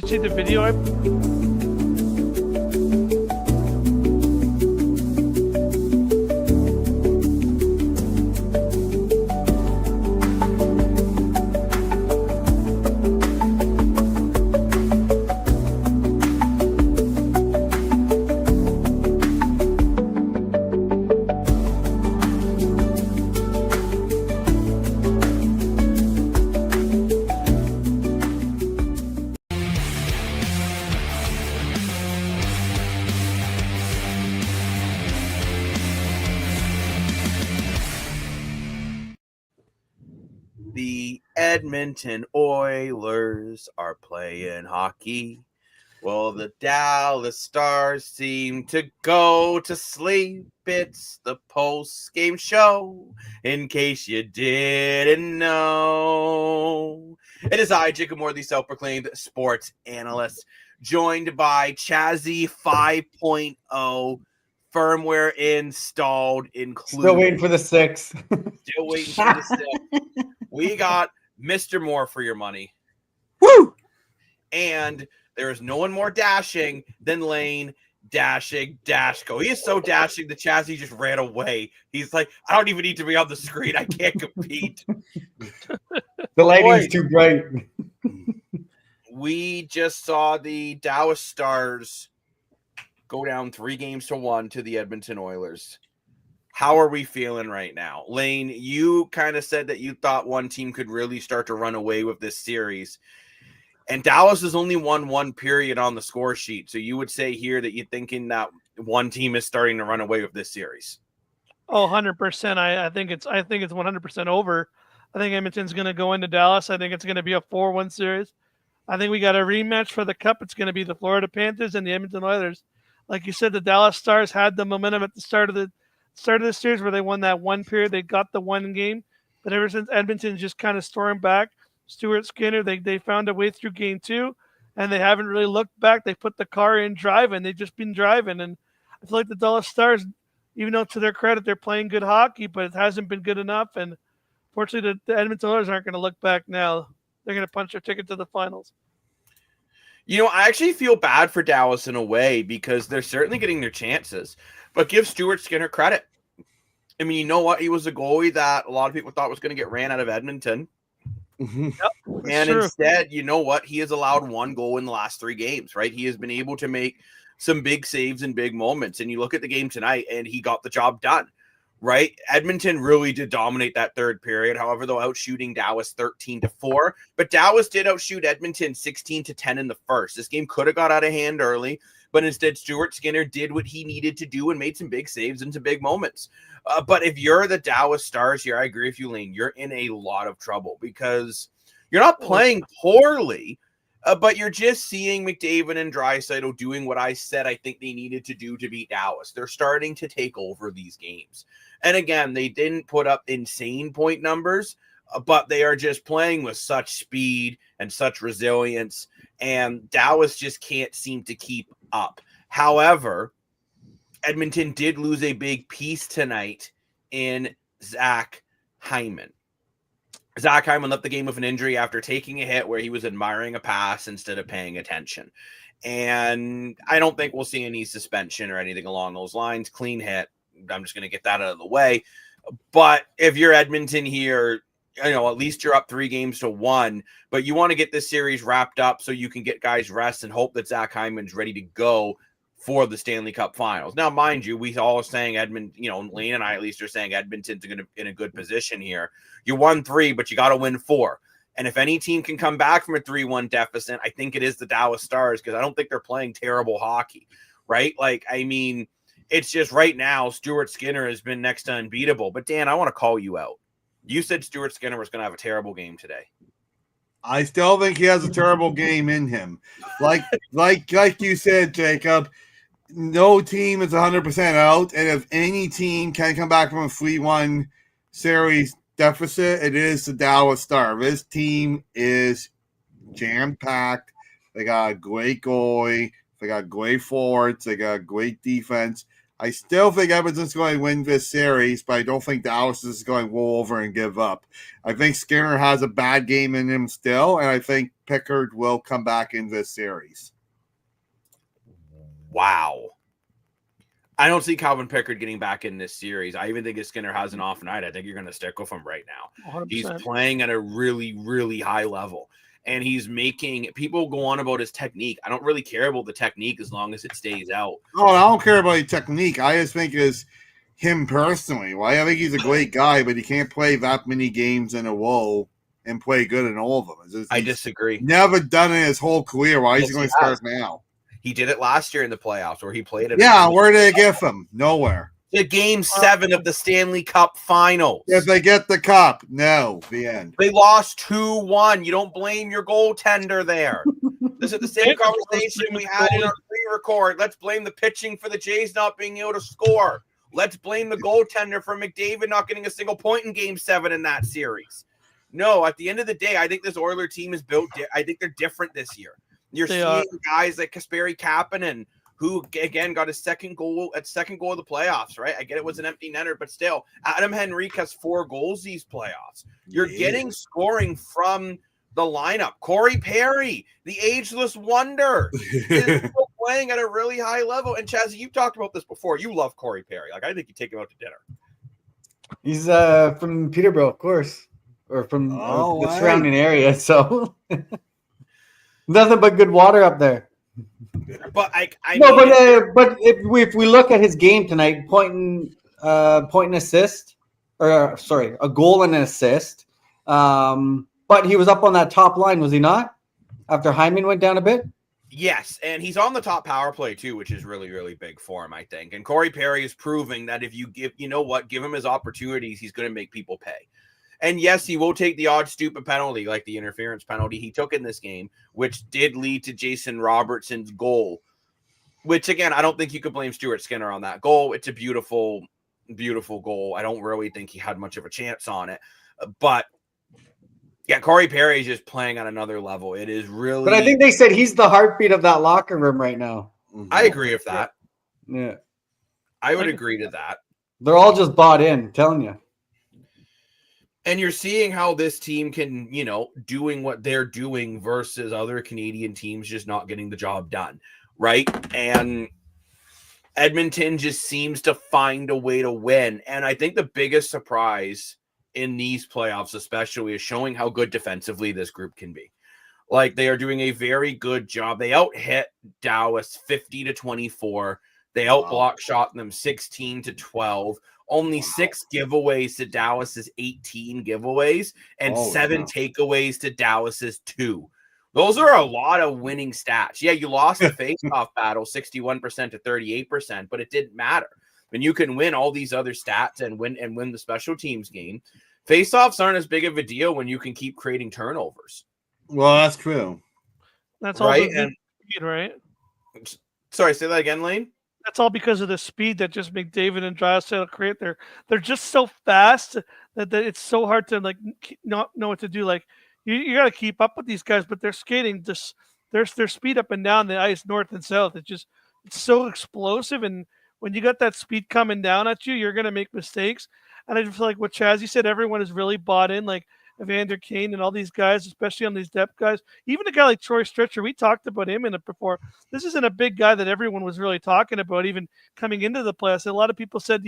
you see the video? The Edmonton Oilers are playing hockey. Well, the Dallas Stars seem to go to sleep. It's the post-game show, in case you didn't know. It is I, Jacob Moore, the self-proclaimed sports analyst, joined by Chazzy 5.0, firmware installed, included. Still waiting for the 6. Still waiting for the 6. We got Mr. Moore for your money. Woo! And there is no one more dashing than Lane Dashing Dashko. He is so dashing that Chazzy just ran away. He's like, I don't even need to be on the screen. I can't compete. The lighting's too bright. We just saw the Dallas Stars go down 3-1 to the Edmonton Oilers. How are we feeling right now? Lane, you kind of said that you thought one team could really start to run away with this series. And Dallas has only won one period on the score sheet. So you would say here that you're thinking that one team is starting to run away with this series. Oh, 100%. I think it's 100% over. I think Edmonton's going to go into Dallas. I think it's going to be a 4-1 series. I think we got a rematch for the Cup. It's going to be the Florida Panthers and the Edmonton Oilers. Like you said, the Dallas Stars had the momentum at the start of the series where they won that one period. They got the one game. But ever since Edmonton just kind of stormed back, Stuart Skinner, they found a way through game 2, and they haven't really looked back. They put the car in driving. They've just been driving. And I feel like the Dallas Stars, even though to their credit, they're playing good hockey, but it hasn't been good enough. And fortunately, the Edmonton Oilers aren't going to look back now. They're going to punch their ticket to the finals. You know, I actually feel bad for Dallas in a way because they're certainly getting their chances. But give Stuart Skinner credit. I mean, you know what? He was a goalie that a lot of people thought was going to get ran out of Edmonton. Yep, and true. Instead, you know what? He has allowed one goal in the last 3 games, right? He has been able to make some big saves and big moments. And you look at the game tonight, and he got the job done, right? Edmonton really did dominate that third period. However, though, outshooting Dallas 13-4. But Dallas did outshoot Edmonton 16-10 in the first. This game could have got out of hand early, but instead, Stuart Skinner did what he needed to do and made some big saves and some big moments. But if you're the Dallas Stars here, I agree with you, Lane. You're in a lot of trouble because you're not playing poorly, but you're just seeing McDavid and Draisaitl doing what I said I think they needed to do to beat Dallas. They're starting to take over these games. And again, they didn't put up insane point numbers, but they are just playing with such speed and such resilience, and Dallas just can't seem to keep up. However, Edmonton did lose a big piece tonight in Zach Hyman. Zach Hyman left the game with an injury after taking a hit where he was admiring a pass instead of paying attention. And I don't think we'll see any suspension or anything along those lines. Clean hit. I'm just going to get that out of the way. But if you're Edmonton here, you know, at least you're up 3-1, but you want to get this series wrapped up so you can get guys rest and hope that Zach Hyman's ready to go for the Stanley Cup Finals. Now, mind you, we all are saying Edmonton, you know, Lane and I at least are saying Edmonton's in a good position here. You won 3, but you got to win 4. And if any team can come back from a 3-1 deficit, I think it is the Dallas Stars because I don't think they're playing terrible hockey, right? Like, I mean, it's just right now, Stuart Skinner has been next to unbeatable. But, Dan, I want to call you out. You said Stuart Skinner was going to have a terrible game today. I still think he has a terrible game in him. Like you said, Jacob, no team is 100% out. And if any team can come back from a 3-1 series deficit, it is the Dallas Stars. This team is jam-packed. They got a great goalie. They got great forwards. They got great defense. I still think Edmonton's going to win this series, but I don't think Dallas is going to roll over and give up. I think Skinner has a bad game in him still, and I think Pickard will come back in this series. Wow. I don't see Calvin Pickard getting back in this series. I even think if Skinner has an off night, I think you're going to stick with him right now. 100%. He's playing at a really, really high level. And he's making people go on about his technique. I don't really care about the technique as long as it stays out. Oh, I don't care about his technique. I just think it's him personally. Well, I think he's a great guy, but he can't play that many games in a row and play good in all of them. I disagree. Never done it in his whole career. Why is Yes, he going to he has. start now? He did it last year in the playoffs where he played it. Yeah, where did they get him? Nowhere. The game 7 of the Stanley Cup Finals. If they get the cup, no, the end. They lost 2-1. You don't blame your goaltender there. This is the same conversation we had in our pre-record. Let's blame the pitching for the Jays not being able to score. Let's blame the goaltender for McDavid not getting a single point in Game 7 in that series. No, at the end of the day, I think this Oiler team is built. I think they're different this year. You're seeing guys like Kasperi Kapanen, who again got his second goal of the playoffs, right? I get it was an empty netter, but still, Adam Henrique has 4 goals these playoffs. You're getting scoring from the lineup. Corey Perry, the ageless wonder, is still playing at a really high level. And Chazzy, you've talked about this before. You love Corey Perry. Like, I think you take him out to dinner. He's from Peterborough, of course, or from the surrounding area. So nothing but good water up there. But but if we look at his game tonight, point and assist, or sorry, a goal and an assist. But he was up on that top line, was he not? After Hyman went down a bit. Yes, and he's on the top power play too, which is really, really big for him, I think. And Corey Perry is proving that if you give him his opportunities, he's going to make people pay. And yes, he will take the odd stupid penalty, like the interference penalty he took in this game, which did lead to Jason Robertson's goal. Which, again, I don't think you could blame Stuart Skinner on that goal. It's a beautiful, beautiful goal. I don't really think he had much of a chance on it. But, yeah, Corey Perry is just playing on another level. It is really... But I think they said he's the heartbeat of that locker room right now. I agree with that. Yeah. I would agree to that. They're all just bought in, I'm telling you. And you're seeing how this team can, doing what they're doing versus other Canadian teams just not getting the job done, right? And Edmonton just seems to find a way to win. And I think the biggest surprise in these playoffs especially is showing how good defensively this group can be. Like, they are doing a very good job. They out-hit Dallas 50-24. They out-block shot them 16-12. Only 6 giveaways to Dallas's 18 giveaways and 7 takeaways to Dallas's 2. Those are a lot of winning stats. Yeah, you lost the face-off battle 61% to 38%, but it didn't matter. When you can win all these other stats and win the special teams game, face-offs aren't as big of a deal when you can keep creating turnovers. Well, that's true. That's all right. the speed, right? Sorry, say that again, Lane. That's all because of the speed that just McDavid and Draisaitl create. They're just so fast that it's so hard to not know what to do. Like you got to keep up with these guys, but they're skating just their speed up and down the ice, north and south. It's so explosive, and when you got that speed coming down at you, you're gonna make mistakes. And I just feel like what Chazzy said, everyone is really bought in. Like Evander Kane and all these guys, especially on these depth guys. Even a guy like Troy Stritcher, we talked about him in it before. This isn't a big guy that everyone was really talking about, even coming into the playoffs. A lot of people said,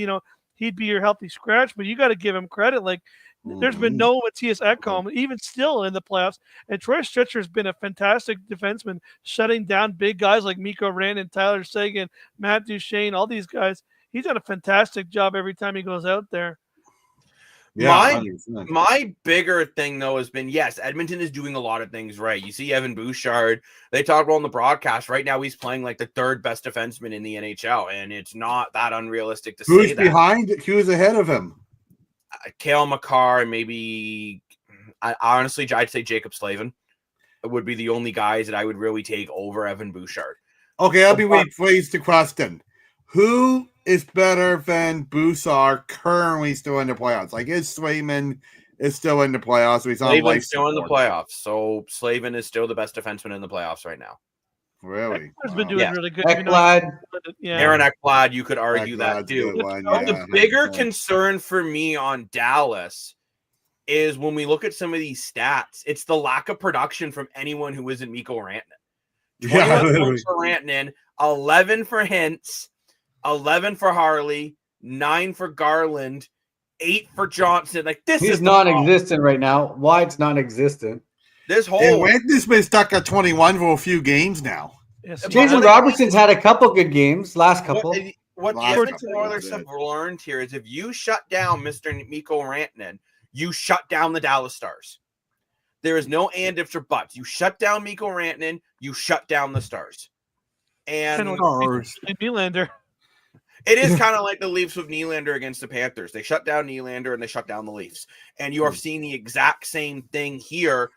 he'd be your healthy scratch, but you got to give him credit. Like, there's been no Matthias Ekholm, even still in the playoffs. And Troy Stritcher has been a fantastic defenseman, shutting down big guys like Mikko Rantanen, Tyler Seguin, Matt Duchene, all these guys. He's done a fantastic job every time he goes out there. Yeah, my bigger thing, though, has been, yes, Edmonton is doing a lot of things right. You see Evan Bouchard. They talk about on the broadcast. Right now, he's playing like the 3rd best defenseman in the NHL, and it's not that unrealistic to say that. Who's ahead of him? Cale Makar and maybe, honestly, I'd say Jacob Slavin would be the only guys that I would really take over Evan Bouchard. Okay, I'll be rephrased the question. Who is better than Bouchard currently still in the playoffs? Like, is Swayman is still in the playoffs? So he's on Slavin's still in the playoffs. So Slavin is still the best defenseman in the playoffs right now. Really? He's been doing really good. Ekblad. Aaron Ekblad, you could argue that too. One, The bigger concern for me on Dallas is when we look at some of these stats, it's the lack of production from anyone who isn't Mikko Rantanen. 21 points for Rantanen, 11 for Hintz, 11 for Harley, 9 for Garland, 8 for Johnson. Like this He's is non-existent right now. Why it's non-existent? This whole And Rantanen's been stuck at 21 for a few games now. Yes, Jason Robertson's had a couple good games, last couple. What the Last Edmonton couple Oilers did. have learned here is if you shut down Mr. Mikko Rantanen, you shut down the Dallas Stars. There is no and ifs or buts. You shut down Mikko Rantanen, you shut down the Stars. And Nylander. it is kind of like the Leafs with Nylander against the Panthers. They shut down Nylander and they shut down the Leafs. And you are seeing the exact same thing here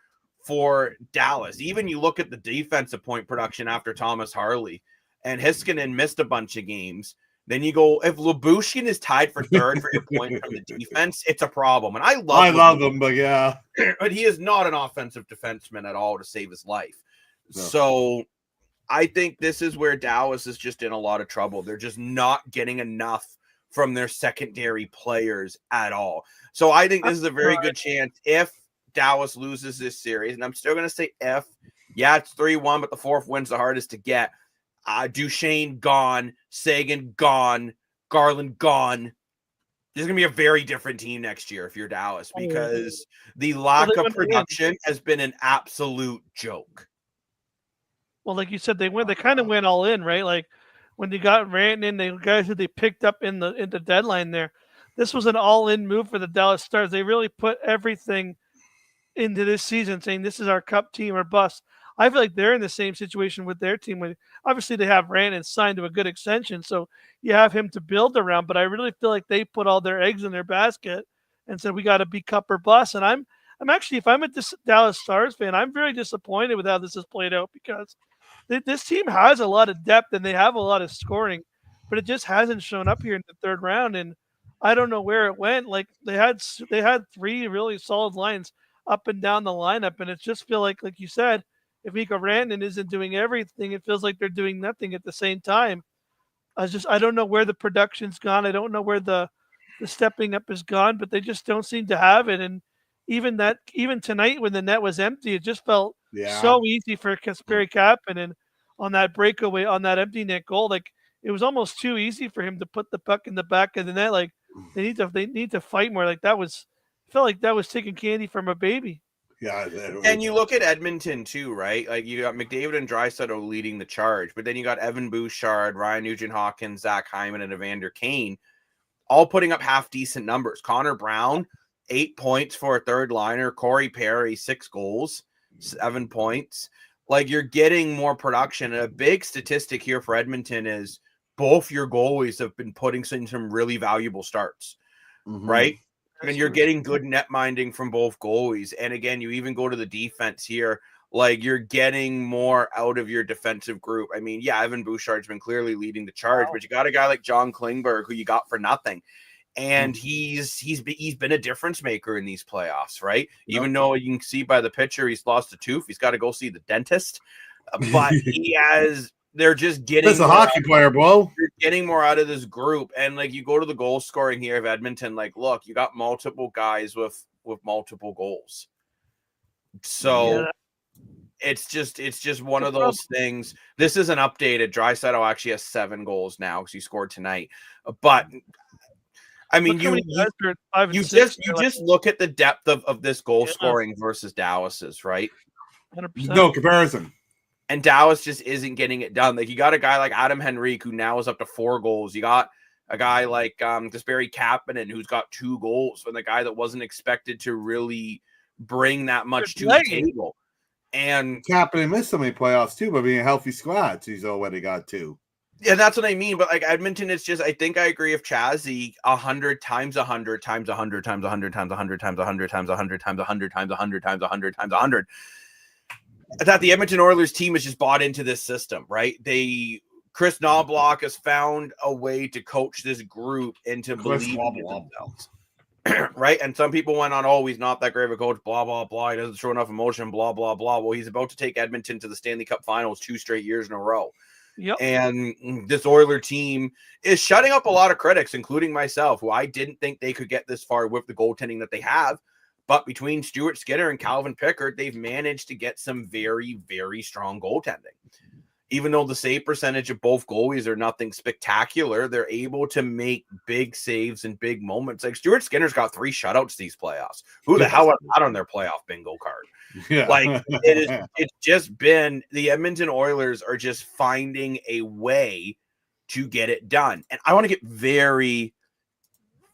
for Dallas. Even you look at the defensive point production after Thomas Harley, and Heiskanen missed a bunch of games. Then you go, if Lyubushkin is tied for third for your point from the defense, it's a problem. And I love him, but yeah. but he is not an offensive defenseman at all to save his life. No. So I think this is where Dallas is just in a lot of trouble. They're just not getting enough from their secondary players at all. So I think this is a very good chance if Dallas loses this series, and I'm still going to say if. Yeah, it's 3-1, but the fourth win's the hardest to get. Duchesne gone, Sagan gone, Garland gone. There's going to be a very different team next year if you're Dallas because the lack of production has been an absolute joke. Well, like you said, they kind of went all in, right? Like when they got Rantanen, the guys that they picked up in the deadline there. This was an all-in move for the Dallas Stars. They really put everything into this season, saying this is our cup team or bust. I feel like they're in the same situation with their team. When obviously they have Rantanen signed to a good extension, so you have him to build around. But I really feel like they put all their eggs in their basket and said we got to be cup or bust. And I'm actually, if I'm a Dallas Stars fan, I'm very disappointed with how this has played out because this team has a lot of depth and they have a lot of scoring, but it just hasn't shown up here in the third round. And I don't know where it went. Like they had 3 really solid lines up and down the lineup, and it just feel like you said, if Mikko Rantanen isn't doing everything, it feels like they're doing nothing at the same time. I don't know where the production's gone. I don't know where the stepping up is gone, but they just don't seem to have it. And even tonight when the net was empty, it just felt so easy for Kasperi Kapanen on that breakaway, on that empty net goal. Like it was almost too easy for him to put the puck in the back of the net. Like they need to fight more. Like felt like that was taking candy from a baby. Yeah, and you look at Edmonton too, right? Like you got McDavid and Draisaitl leading the charge, but then you got Evan Bouchard, Ryan Nugent-Hopkins, Zach Hyman, and Evander Kane all putting up half decent numbers. Connor Brown, 8 points for a third liner. Corey Perry, 6 goals, 7 points. Like you're getting more production. And a big statistic here for Edmonton is both your goalies have been putting in some really valuable starts, right? And you're getting good net minding from both goalies. And again, you even go to the defense here, like you're getting more out of your defensive group. I mean, yeah, Evan Bouchard's been clearly leading the charge, but you got a guy like John Klingberg who you got for nothing. And he's been a difference maker in these playoffs, right? Even though you can see by the picture he's lost a tooth, he's got to go see the dentist. But they're just getting. That's a hockey player, bro. You're getting more out of this group, and like you go to the goal scoring here of Edmonton. Like, look, you got multiple guys with multiple goals. So it's just one of those things. This is an updated. Draisaitl actually has 7 goals now because he scored tonight. But I mean, you just look at the depth of this goal scoring versus Dallas's, right? 100%. No comparison. And Dallas just isn't getting it done. Like you got a guy like Adam Henrique who now is up to 4 goals. You got a guy like Kasperi Kapanen who's got 2 goals, and the guy that wasn't expected to really bring that much to the table. And Kapanen missed so many playoffs too, but being a healthy squad, he's already got 2. Yeah, that's what I mean. But like Edmonton, it's just I think I agree with Chazzy 100 times 100 times 100 times 100 times 100 times 100 times 100 times 100 times 100 times 100 times 100. That the Edmonton Oilers team has just bought into this system, right? Chris Knobloch has found a way to coach this group into believing in themselves, right? And some people went on, oh, he's not that great of a coach, blah, blah, blah. He doesn't show enough emotion, blah, blah, blah. Well, he's about to take Edmonton to the Stanley Cup Finals 2 straight years in a row. Yep. And this Oiler team is shutting up a lot of critics, including myself, who I didn't think they could get this far with the goaltending that they have. But between Stuart Skinner and Calvin Pickard, they've managed to get some very, very strong goaltending. Even though the save percentage of both goalies are nothing spectacular, they're able to make big saves in big moments. Like Stuart Skinner's got 3 shutouts these playoffs. Who the hell has that on their playoff bingo card? Yeah. Like it's just been the Edmonton Oilers are just finding a way to get it done. And I want to get very,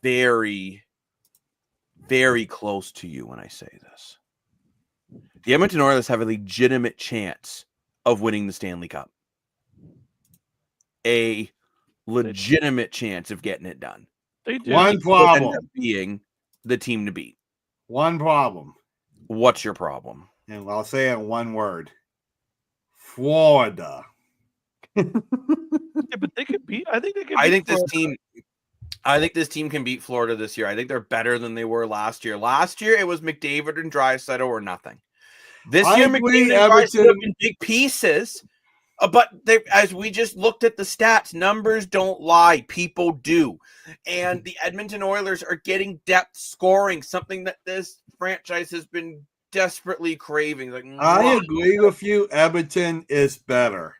very, very close to you when I say this. The Edmonton Oilers have a legitimate chance of winning the Stanley Cup. A legitimate chance of getting it done. They do. One problem. End up being the team to beat. One problem. What's your problem? And I'll say it in one word. Florida. Yeah, but they could beat. I think they could. I beat think this team can beat Florida this year. I think they're better than they were last year. Last year it was McDavid and Draisaitl or nothing. This I year agree, McDavid and Draisaitl Everton- have been big pieces. But they, as we just looked at the stats, numbers don't lie. People do. And the Edmonton Oilers are getting depth scoring, something that this franchise has been desperately craving. Like, I agree with you. Edmonton is better.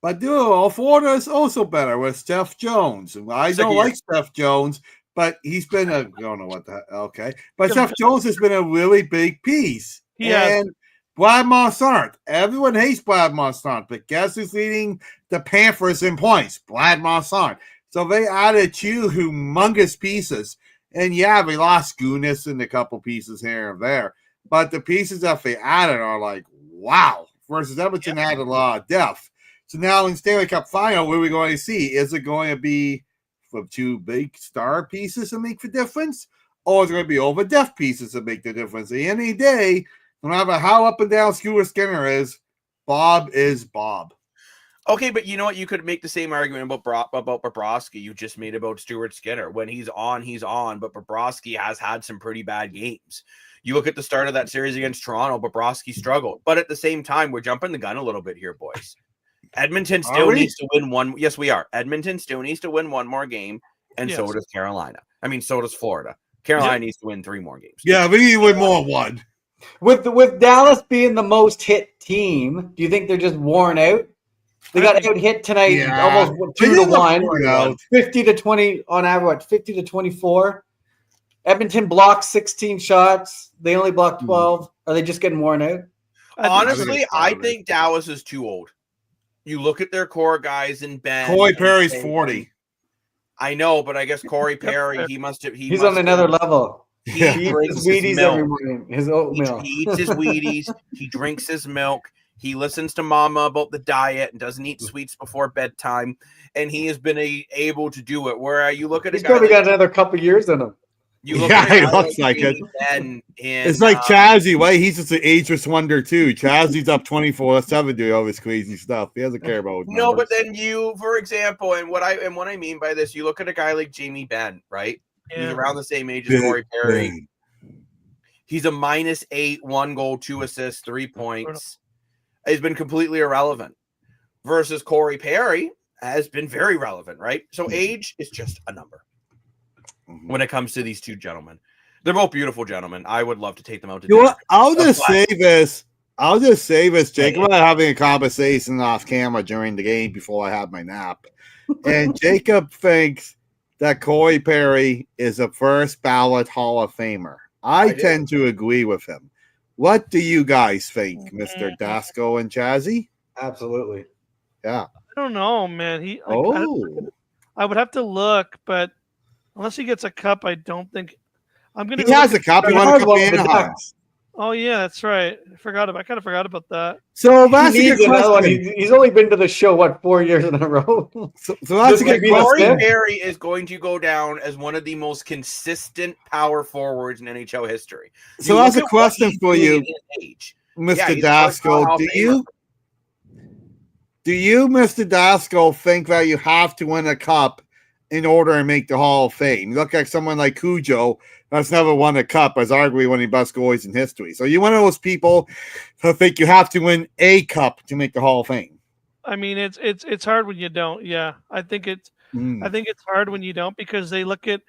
But Florida is also better with Steph Jones. I don't like Steph Jones, but he's been I don't know what the okay. But Steph Jones has been a really big piece. Yeah. And Brad Marchand. Everyone hates Brad Marchand, but guess who's leading the Panthers in points? Brad Marchand. So they added 2 humongous pieces. And yeah, they lost Gunas and a couple pieces here and there. But the pieces that they added are like, wow. Versus Edmonton added a lot of depth. So now in Stanley Cup final, what are we going to see? Is it going to be from 2 big star pieces to make the difference? Or is it going to be over depth pieces to make the difference? At the end of the day, no matter how up and down Stuart Skinner is, Bob is Bob. Okay, but you know what? You could make the same argument about Bobrovsky you just made about Stuart Skinner. When he's on, but Bobrovsky has had some pretty bad games. You look at the start of that series against Toronto, Bobrovsky struggled. But at the same time, we're jumping the gun a little bit here, boys. Edmonton still needs to win one. Yes, we are. Edmonton still needs to win one more game, and so does Carolina. So does Florida. Carolina needs to win 3 more games. Yeah, we need to win more 1. With Dallas being the most hit team, do you think they're just worn out? They got out hit tonight, almost 2-1, 50-20 on average. 50-24. Edmonton blocked 16 shots. They only blocked 12. Are they just getting worn out? Honestly, I think Dallas is too old. You look at their core guys in Ben. Corey Perry's 40. I know, but I guess Corey Perry, he must have. He's on another level. He drinks eats Wheaties his milk. every morning. His oatmeal. He eats his Wheaties. He drinks his milk. He listens to Mama about the diet and doesn't eat sweets before bedtime. And he has been able to do it. Where you look at He's probably got another couple years in him. You look at it looks like it. It's like Chazzy, right? He's just an ageless wonder too. Chazzy's up 24/7 doing all this crazy stuff. He doesn't care about no, but then you, for example, and what I mean by this, you look at a guy like Jamie Benn, right? Yeah. He's around the same age as Corey Perry. He's a -8, 1 goal, 2 assists, 3 points. He's been completely irrelevant. Versus Corey Perry has been very relevant, right? So age is just a number. When it comes to these 2 gentlemen, they're both beautiful gentlemen. I would love to take them out to dinner. I'll just say this. Jacob and I are having a conversation off camera during the game before I have my nap. And Jacob thinks that Corey Perry is a first ballot Hall of Famer. I tend to agree with him. What do you guys think, Mr. Dasko and Chazzy? Absolutely. Yeah. I don't know, man. I would have to look, but unless he gets a cup, I don't think I'm gonna. He has a cup. He won a cup in Anaheim. Oh yeah, that's right. I kind of forgot about that. So that's a good question. He's only been to the show 4 years in a row. So that's a good question. Corey Perry is going to go down as one of the most consistent power forwards in NHL history. So that's a question for you, Mr. Dasko. Do you, Mr. Dasko, think that you have to win a cup in order to make the Hall of Fame? You look at someone like Cujo that's never won a cup, as arguably one of the best goalies in history. So you're one of those people who think you have to win a cup to make the Hall of Fame. I mean, it's hard when you don't. Yeah, I think it's hard when you don't, because they look at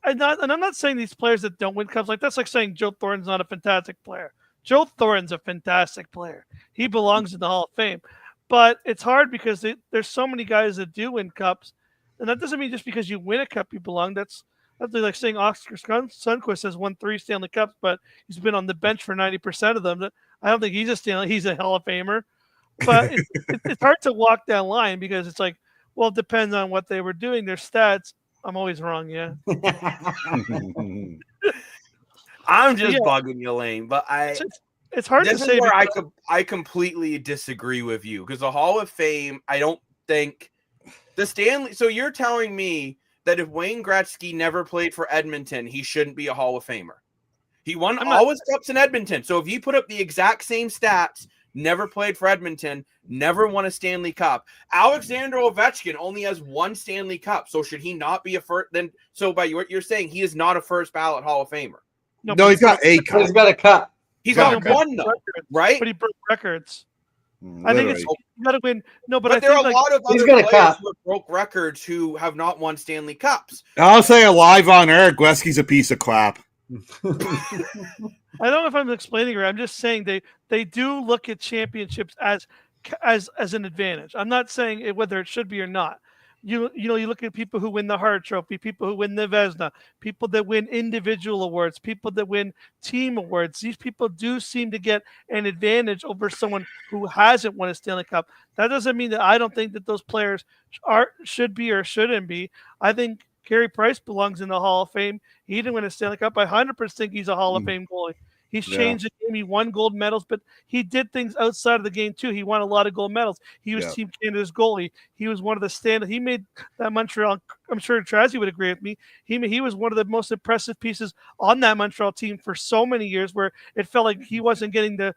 and I'm not saying these players that don't win cups, like that's like saying Joe Thornton's not a fantastic player. Joe Thornton's a fantastic player. He belongs in the Hall of Fame. But it's hard because there's so many guys that do win cups, and that doesn't mean just because you win a cup you belong. That's like saying Oscar Sundqvist has won 3 Stanley Cups, but he's been on the bench for 90% of them. I don't think he's a Hall of Famer. But it's hard to walk that line because it's like, well, it depends on what they were doing, their stats. I'm always wrong, yeah. I'm just bugging you, Lane, but it's hard to say. Where I completely disagree with you because the Hall of Fame, I don't think the Stanley. So you're telling me that if Wayne Gretzky never played for Edmonton, he shouldn't be a Hall of Famer. He won all his cups in Edmonton. So if you put up the exact same stats, never played for Edmonton, never won a Stanley Cup. Alexander Ovechkin only has 1 Stanley Cup. So should he not be a first? Then so by what you're saying, he is not a first ballot Hall of Famer. No, he's got a cup. He's got a cup. He's got 1 though, right? But he broke records. I think you got to win. No, but there are a lot of other players who broke records who have not won Stanley Cups. I'll say it live on air. Gretzky's a piece of crap. I don't know if I'm explaining it. I'm just saying they do look at championships as an advantage. I'm not saying whether it should be or not. You look at people who win the Hart Trophy, people who win the Vezina, people that win individual awards, people that win team awards. These people do seem to get an advantage over someone who hasn't won a Stanley Cup. That doesn't mean that I don't think that those players should be or shouldn't be. I think Carey Price belongs in the Hall of Fame. He didn't win a Stanley Cup. I 100% think he's a Hall of Fame goalie. He's changed the game. He won gold medals, but he did things outside of the game too. He won a lot of gold medals. He was Team Canada's goalie. He was one of the he made that Montreal. I'm sure Trazy would agree with me. He was one of the most impressive pieces on that Montreal team for so many years, where it felt like he wasn't getting the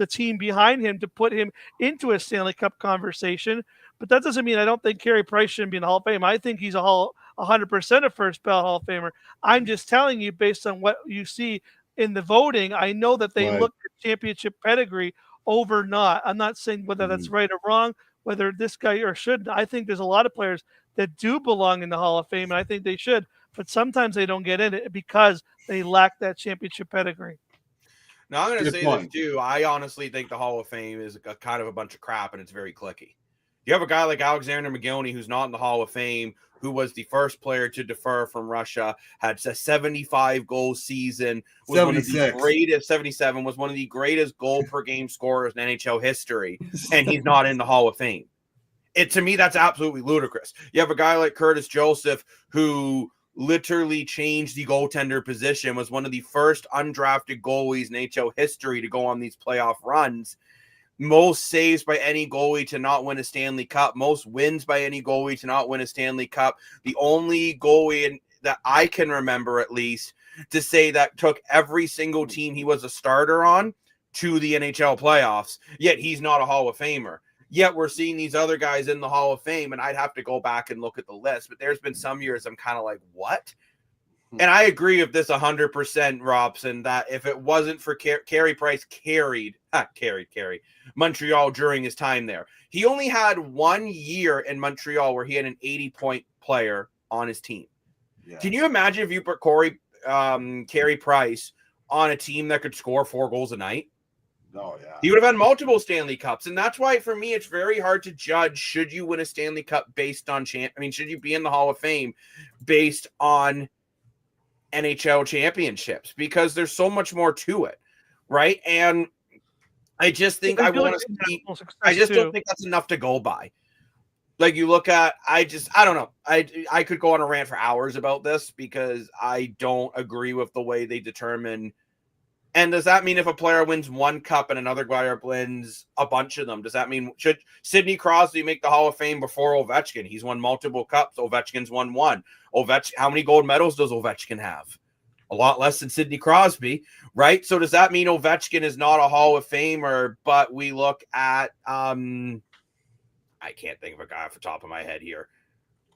team behind him to put him into a Stanley Cup conversation. But that doesn't mean I don't think Carey Price shouldn't be in the Hall of Fame. I think he's 100% a first ballot Hall of Famer. I'm just telling you based on what you see in the voting. I know that they look at championship pedigree over not. I'm not saying whether that's right or wrong, whether this guy or shouldn't. I think there's a lot of players that do belong in the Hall of Fame, and I think they should. But sometimes they don't get in it because they lack that championship pedigree. Now, I'm going to say this too. I honestly think the Hall of Fame is a kind of a bunch of crap, and it's very cliquey. You have a guy like Alexander McGillney, who's not in the Hall of Fame, who was the first player to defer from Russia, had a 75-goal season, was 76. One of the greatest, 77, was one of the greatest goal-per-game scorers in NHL history, and he's not in the Hall of Fame. To me, that's absolutely ludicrous. You have a guy like Curtis Joseph, who literally changed the goaltender position, was one of the first undrafted goalies in NHL history to go on these playoff runs. Most saves by any goalie to not win a Stanley Cup, most wins by any goalie to not win a Stanley Cup. The only goalie that I can remember, at least, to say that took every single team he was a starter on to the NHL playoffs, yet he's not a Hall of Famer. Yet we're seeing these other guys in the Hall of Fame, and I'd have to go back and look at the list. But there's been some years I'm kind of like, what? And I agree with this 100%, Robson, that if it wasn't for Carey Price carried Montreal during his time there. He only had 1 year in Montreal where he had an 80-point player on his team. Yeah. Can you imagine if you put Carey Price on a team that could score 4 goals a night? Oh, yeah. He would have had multiple Stanley Cups. And that's why, for me, it's very hard to judge should you win a Stanley Cup based on should you be in the Hall of Fame based on NHL championships, because there's so much more to it, right? And I just think I don't think that's enough to go by. Like you look at, I don't know. I could go on a rant for hours about this because I don't agree with the way they determine. And does that mean if a player wins 1 cup and another player wins a bunch of them, does that mean should Sidney Crosby make the Hall of Fame before Ovechkin? He's won multiple cups. Ovechkin's won 1. How many gold medals does Ovechkin have? A lot less than Sidney Crosby, right? So does that mean Ovechkin is not a Hall of Famer? But we look at I can't think of a guy off the top of my head here.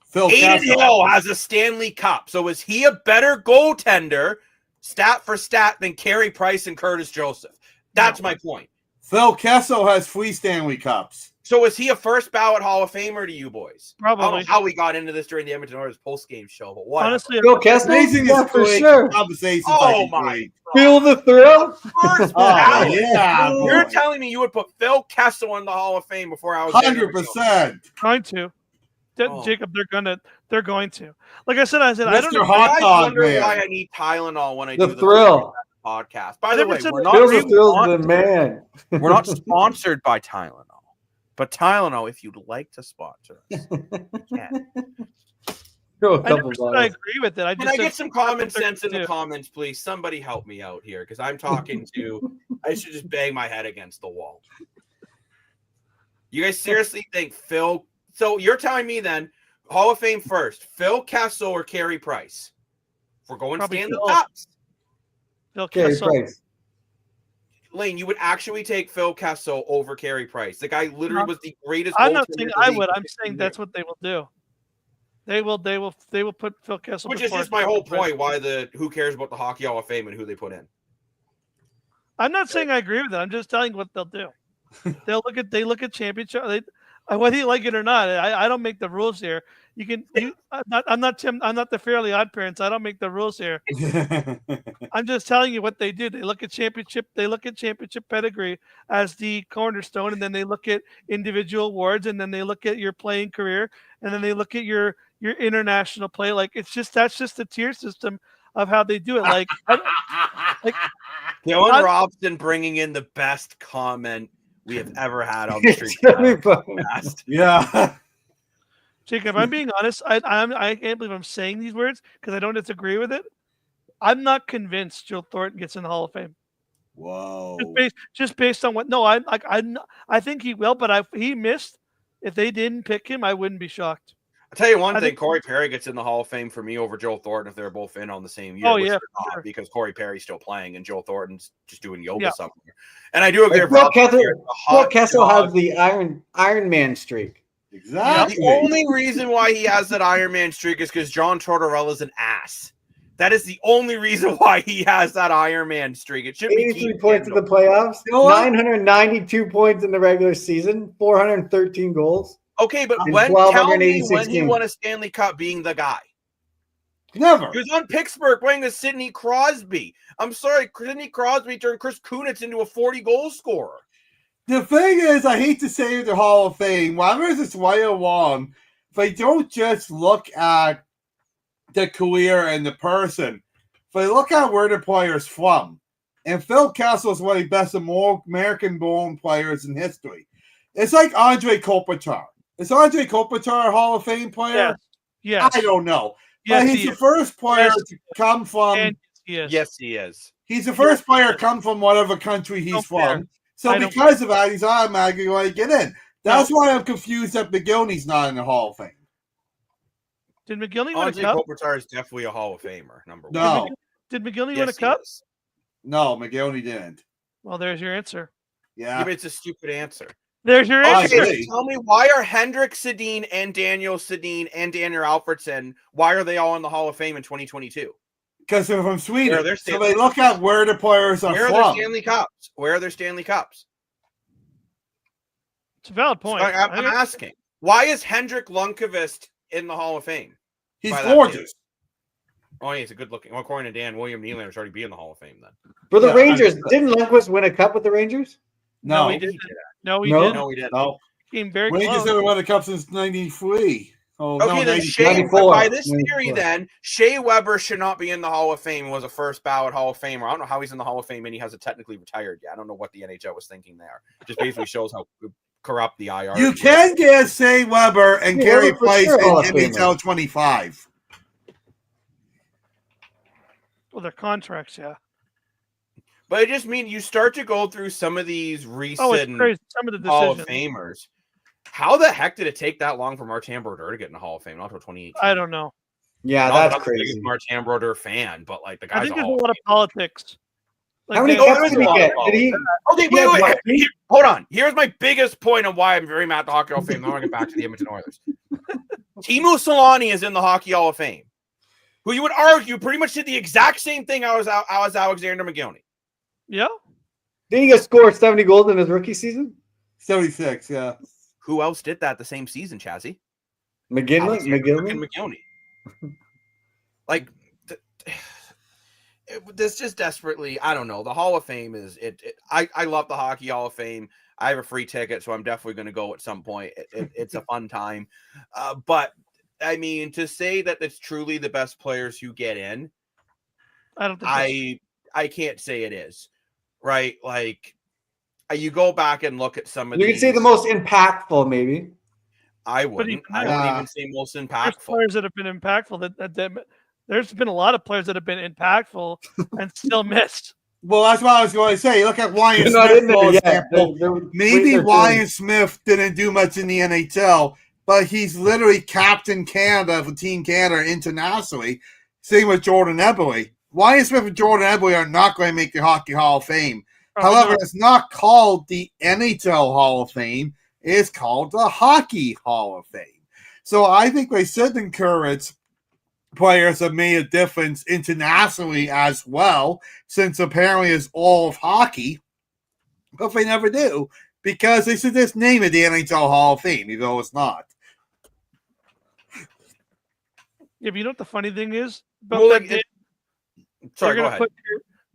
Phil Adin Hill has a Stanley Cup. So is he a better goaltender, stat for stat, than Carey Price and Curtis Joseph? That's my point. Phil Kessel has 3 Stanley Cups. So is he a first ballot Hall of Famer to you boys? I don't Probably. know how we got into this during the Edmonton Oilers post-game show, but what? Honestly, Phil Kessel? Amazing Yeah, is for great. sure. Conversations Oh like my great. Feel the thrill? First Oh, ballot. yeah, You're boy. telling me you would put Phil Kessel in the Hall of Fame before Alexander McGill? 100%. going to. Oh. Jacob, they're going to. Like I said, I don't Mr. know. Hot I Dog wonder Man. why I need Tylenol when I The do the thrill. podcast. By I the never way, said we're that not, Feel Feel the thrill we're the man. not sponsored by Tylenol. But Tylenol, if you'd like to sponsor us, you can. Throw a I couple never said I bottles. agree with it. I Can just I said get some common that's what they're sense in the gonna do. comments, please? Somebody help me out here because I'm talking to. I should just bang my head against the wall. You guys seriously think Phil? So you're telling me then Hall of Fame first, Phil Kessel or Carey Price? If we're going Probably Stanley Phil. Cups. Phil Carey Kessel. Price. Lane, you would actually take Phil Kessel over Carey Price. The guy literally was the greatest. I'm not goaltender saying in the I league would. for I'm 15 saying years. that's what they will do. They will put Phil Kessel. Which is before just my whole Carey Price. point. Why who cares about the Hockey Hall of Fame and who they put in? I'm not saying I agree with it. I'm just telling you what they'll do. They look at championship. Whether you like it or not, I don't make the rules here. I'm not the Fairly Odd Parents. I don't make the rules here. I'm just telling you what they do. They look at championship. They look at championship pedigree as the cornerstone, and then they look at individual awards, and then they look at your playing career, and then they look at your international play. Like that's just the tier system of how they do it. Like Dylan Robson bringing in the best comment we have ever had on the Street podcast. Yeah. Jacob, I'm being honest. I can't believe I'm saying these words because I don't disagree with it. I'm not convinced Joe Thornton gets in the Hall of Fame. Whoa. Just based on what? No, I think he will, but he missed. If they didn't pick him, I wouldn't be shocked. I'll tell you one I thing: think- Corey Perry gets in the Hall of Fame for me over Joe Thornton if they're both in on the same year. Oh, which yeah, they're for not, sure. because Corey Perry's still playing and Joe Thornton's just doing yoga Yeah. somewhere. And I do agree. Like with Phil Rob Kessel, here, the Phil hot Kessel dog- has the Iron Man streak. Exactly. The only reason why he has that Iron Man streak is because John Tortorella's an ass. That is the only reason why he has that Iron Man streak. It should be 83 Keith points in the Kendall. playoffs, You know what? 992 points in the regular season, 413 goals. Okay, but In tell me 1,286 when he games. won a Stanley Cup being the guy. Never. He was on Pittsburgh playing with Sidney Crosby. I'm sorry, Sidney Crosby turned Chris Kunitz into a 40-goal scorer. The thing is, I hate to say the Hall of Fame, whether it's right or wrong, if I don't just look at the career and the person, if I look at where the player's from, and Phil Kessel is one of the best American-born players in history. It's like Andre Kopitar. Is Andre Kopitar a Hall of Fame player? Yes. I don't know. Yes, but he's he the is. first player Yes. to come from. And he is. Yes, he is. He's the first player to come from whatever country he's Don't from. care. So I don't because of that, he's automatically going to get in. That's why I'm confused that McGillney's not in the Hall of Fame. Did McGillney win a Andre cup? Kopitar is definitely a Hall of Famer, number one. No, Did McGillney win Yes, a he cup? is. no, McGillney didn't. Well, there's your answer. Yeah, Yeah. but it's a stupid answer. There's your Oh, I answer. agree. Tell me, why are Hendrik Sedin and Daniel Sedin and Daniel Alfredsson, why are they all in the Hall of Fame in 2022? Because they're from Sweden. Where are their So Stanley they look at where the players are Where are their from. Stanley Cups? Where are their Stanley Cups? It's a valid So point. I'm asking, why is Hendrik Lundqvist in the Hall of Fame? He's by that gorgeous. Oh, yeah, he's a good looking. Well, according to Dan, William Nylander should already be in the Hall of Fame then. For the Yeah, Rangers, 100%. didn't Lundqvist win a cup with the Rangers? No, he didn't. No, he No? didn't. No, he didn't. no. Came very Rangers close. haven't won a cup since '93. Oh, Okay, no, then 90 Shea, 94. by this 94. theory, then Shea Weber should not be in the Hall of Fame. He was a first ballot Hall of Famer. I don't know how he's in the Hall of Fame and he hasn't technically retired yet. I don't know what the NHL was thinking there. Just basically shows how corrupt the IR. You is. can get Shea Weber and Yeah, Gary for Price sure, Hall of in Famer. NHL 25. Well, their contracts, yeah. But I just mean you start to go through some of these Oh, it's recent crazy. Some of the Hall of decisions. Famers. How the heck did it take that long for Martin Brodeur to get in the Hall of Fame? Not until 2018. I don't know. Yeah, Not that that's I'm the biggest crazy. Martin Brodeur fan, but like the I guy's think a there's a Hall of lot of politics. How many they- there cups is did he a lot get? of Did he? Okay, Yeah, wait. but- Hold on. Here's my biggest point on why I'm very mad at the Hockey Hall of Fame. Then I want to get back to the Edmonton Oilers. Teemu Solani is in the Hockey Hall of Fame, who you would argue pretty much did the exact same thing as Alexander McGillney. Yeah. Did he get scored 70 goals in his rookie season? 76, yeah. Who else did that the same season, Chazzy? McGinley. Fucking McGillney. Like, this just desperately, I don't know. The Hall of Fame is it. I love the Hockey Hall of Fame. I have a free ticket, so I'm definitely going to go at some point. It's a fun time. But I mean, to say that it's truly the best players who get in, I don't think I can't say it is, right? Like, you go back and look at some of You these. can say the most impactful, maybe. I wouldn't. even I that- wouldn't even say most there's impactful. players that have been impactful. There's been a lot of players that have been impactful and still missed. Well, that's what I was going to say. Look at Ryan You're not Smith, in there for yet. example. Maybe They're Ryan Smith didn't do much in the NHL, but he's literally captain Canada for Team Canada internationally. Same with Jordan Eberle. Ryan Smith and Jordan Eberle are not going to make the Hockey Hall of Fame. Probably However, not. it's not called the NHL Hall of Fame. It's called the Hockey Hall of Fame. So I think they should encourage players that made a difference internationally as well, since apparently it's all of hockey. But they never do, because they should just name it the NHL Hall of Fame, even though it's not. Yeah, but you know what the funny thing is? About Well, that like, day, Sorry, they're go gonna ahead. put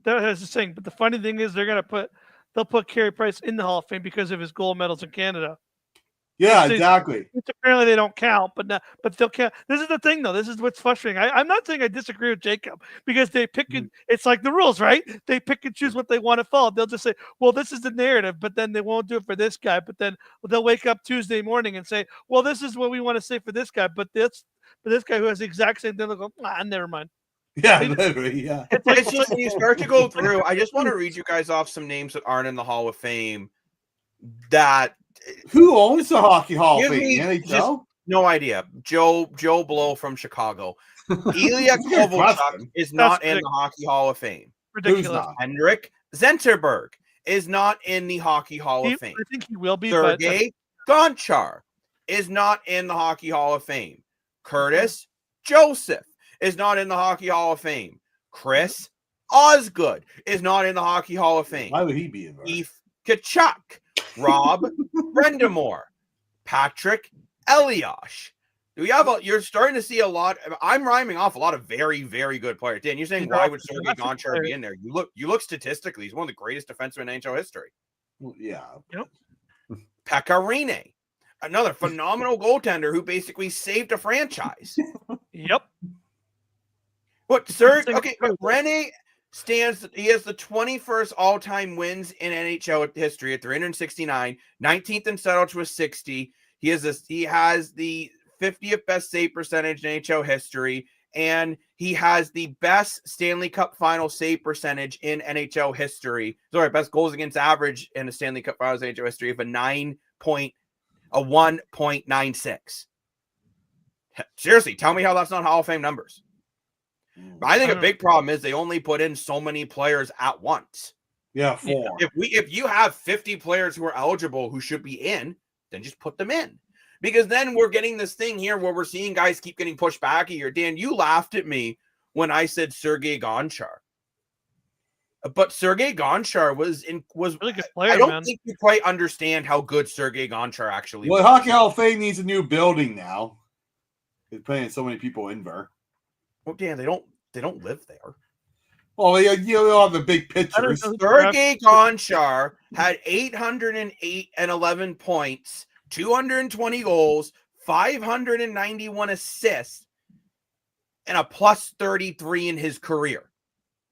that is the thing. But the funny thing is they'll put Carey Price in the Hall of Fame because of his gold medals in Canada. Yeah, See, exactly. Which apparently they don't count, but they'll count. This is the thing, though. This is what's frustrating. I'm not saying I disagree with Jacob because they pick and it's like the rules, right? They pick and choose what they want to follow. They'll just say, "Well, this is the narrative," but then they won't do it for this guy. But then they'll wake up Tuesday morning and say, "Well, this is what we want to say for this guy," but this guy who has the exact same thing, they'll go, never mind. Yeah, literally, yeah. It's like, It's just when you start to go through, I just want to read you guys off some names that aren't in the Hall of Fame that Who owns the Hockey Hall of Give me Fame? just- NHL? no idea. Joe Blow from Chicago. Ilya That's a good Kovalchuk question. is not That's in the Hockey Hall of Fame. ridiculous. Who's not? Henrik Zenterberg is not in the Hockey Hall of Fame. I think he will be, but Sergei Gonchar is not in the Hockey Hall of Fame. Curtis Joseph is not in the Hockey Hall of Fame. Chris Osgood is not in the Hockey Hall of Fame. Why would he be in there? Keith Kachuk, Rob Brendamore, Patrick Eliosh. You're starting to see a lot. I'm rhyming off a lot of very, very good players. Dan, you're saying why would Sergei Gonchar be in there? You look statistically, he's one of the greatest defensemen in NHL history. Well, yeah. Pekka Rinne, another phenomenal goaltender who basically saved a franchise. yep. What okay, but Rinne he has the 21st all-time wins in NHL history at 369, 19th in Settle with 60. He has the 50th best save percentage in NHL history, and he has the best Stanley Cup final save percentage in NHL history. Sorry, best goals against average in the Stanley Cup finals in NHL history of a 1.96. Seriously, tell me how that's not Hall of Fame numbers. But I think a big problem is they only put in so many players at once. Yeah, 4. If you have 50 players who are eligible who should be in, then just put them in. Because then we're getting this thing here where we're seeing guys keep getting pushed back a year. Dan, you laughed at me when I said Sergei Gonchar. But Sergei Gonchar was Really good player, I don't man. think you quite understand how good Sergei Gonchar actually Well, was. Hockey Hall of Fame needs a new building now. They're putting so many people in there. Well, Dan, they don't live there. Oh, yeah, you don't have the big pictures. know. Sergei Gonchar had 808 and 11 points, 220 goals, 591 assists, and a plus 33 in his career.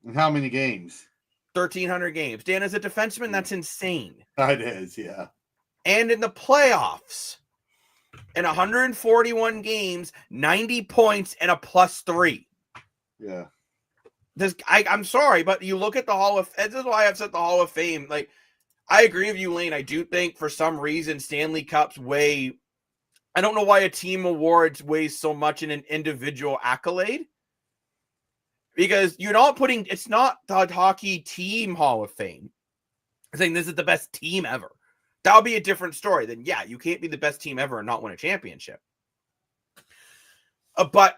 And how many games? 1,300 games. Dan, as a defenseman, that's insane. That is, yeah. And in the playoffs, in 141 games, 90 points and a plus 3. Yeah. I'm sorry, but you look at the Hall of Fame. This is why I've said the Hall of Fame. Like, I agree with you, Lane. I do think for some reason Stanley Cups weigh. I don't know why a team awards weighs so much in an individual accolade. Because you're not putting. It's not the hockey team Hall of Fame. I'm saying this is the best team ever. That would be a different story. Then yeah, you can't be the best team ever and not win a championship. But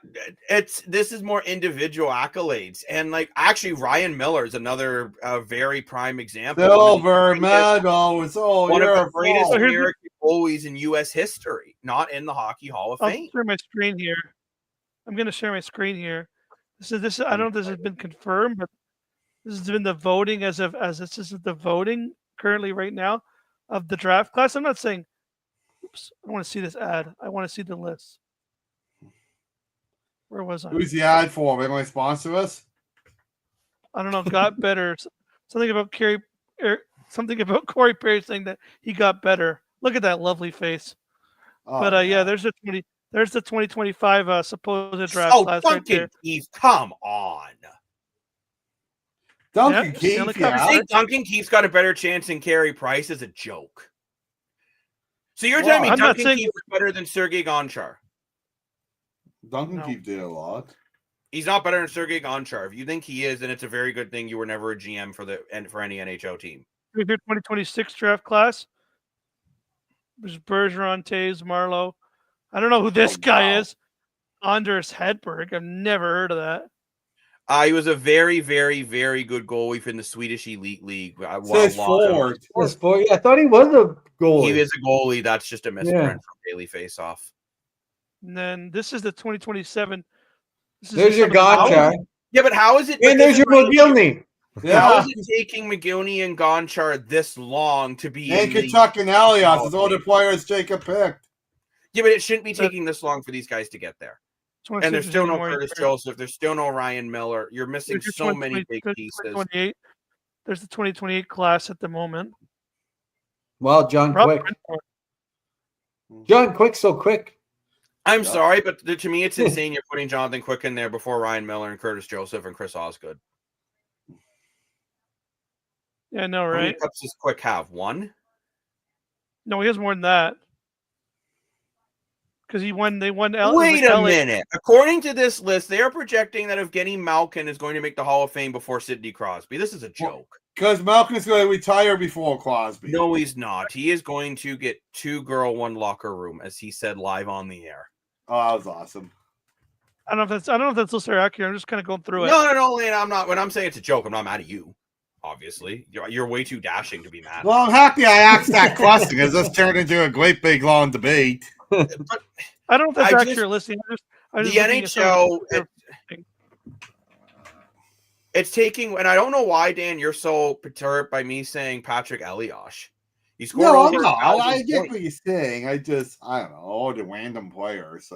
this is more individual accolades, and like actually Ryan Miller is another very prime example. Silver medal. It's One of the greatest fault. American goalies in U.S. history, not in the Hockey Hall of I'll Fame. share my screen here. I'm going to share my screen here. This. I don't know if this has been confirmed, but this has been the voting as this is the voting currently right now of the draft class. I'm not saying. Oops, I want to see this ad. I want to see the list. Where was I? Who's the ad for? Are they going to sponsor us? I don't know. Got better. Something about something about Corey Perry saying that he got better. Look at that lovely face. Oh, But yeah, there's the 2025 supposed draft Oh, class right Duncan there. Keith, come on. Duncan Yeah, Keith, Stanley Cup You yeah. think Duncan Keith's got a better chance than Carey Price is a joke. So you're telling me I'm not Duncan saying- Keith is better than Sergei Gonchar? Duncan No. Keith did a lot. He's not better than Sergei Gonchar. If you think he is, then it's a very good thing you were never a GM for any NHL team. Here's your 2026 draft class. There's Bergeron, Taves, Marlowe. I don't know who this guy wow. is. Anders Hedberg. I've never heard of that. He was a very, very, very good goalie from the Swedish Elite League. Says forward. I thought he was a goalie. He is a goalie. That's just a misprint Yeah. from Daily Faceoff. And then this is the 2027. There's your Gonchar. Yeah, but how is it? And there's your McGillney. How Yeah. is it taking McGillney and Gonchar this long to be And in the- Kachuk and Elias, his older players Jacob picked. Yeah, but it shouldn't be taking this long for these guys to get there. And there's still no Curtis Joseph. There's still no Ryan Miller. You're missing There's so many big there's pieces. 2028. There's the 2028 class at the moment. Well, John Rob Quick. Brentford. John Quick, so quick. I'm sorry, but to me, it's insane you're putting Jonathan Quick in there before Ryan Miller and Curtis Joseph and Chris Osgood. Yeah, I know, How many right? cups does Quick have? One? No, he has more than that. Because they won. Wait a minute. According to this list, they are projecting that Evgeny Malkin is going to make the Hall of Fame before Sidney Crosby. This is a joke. Because Malkin's going to retire before Crosby. No, he's not. He is going to get 2-girl, 1 locker room, as he said live on the air. Oh, that was awesome. I don't know if that's necessarily accurate. I'm just kind of going through it. No, Lane, I'm not. When I'm saying it's a joke, I'm not mad at you. Obviously, you're way too dashing to be mad. Well, I'm happy I asked that question because this turned into a great big long debate. But I don't know if that's I accurate just- listing. I'm the just looking at some of NHL, the- it's taking, and I don't know why, Dan, you're so perturbed by me saying Patrick Elias. He scored No, I'm over not. 1,000 I get points. what you're saying. I don't know, all the random players.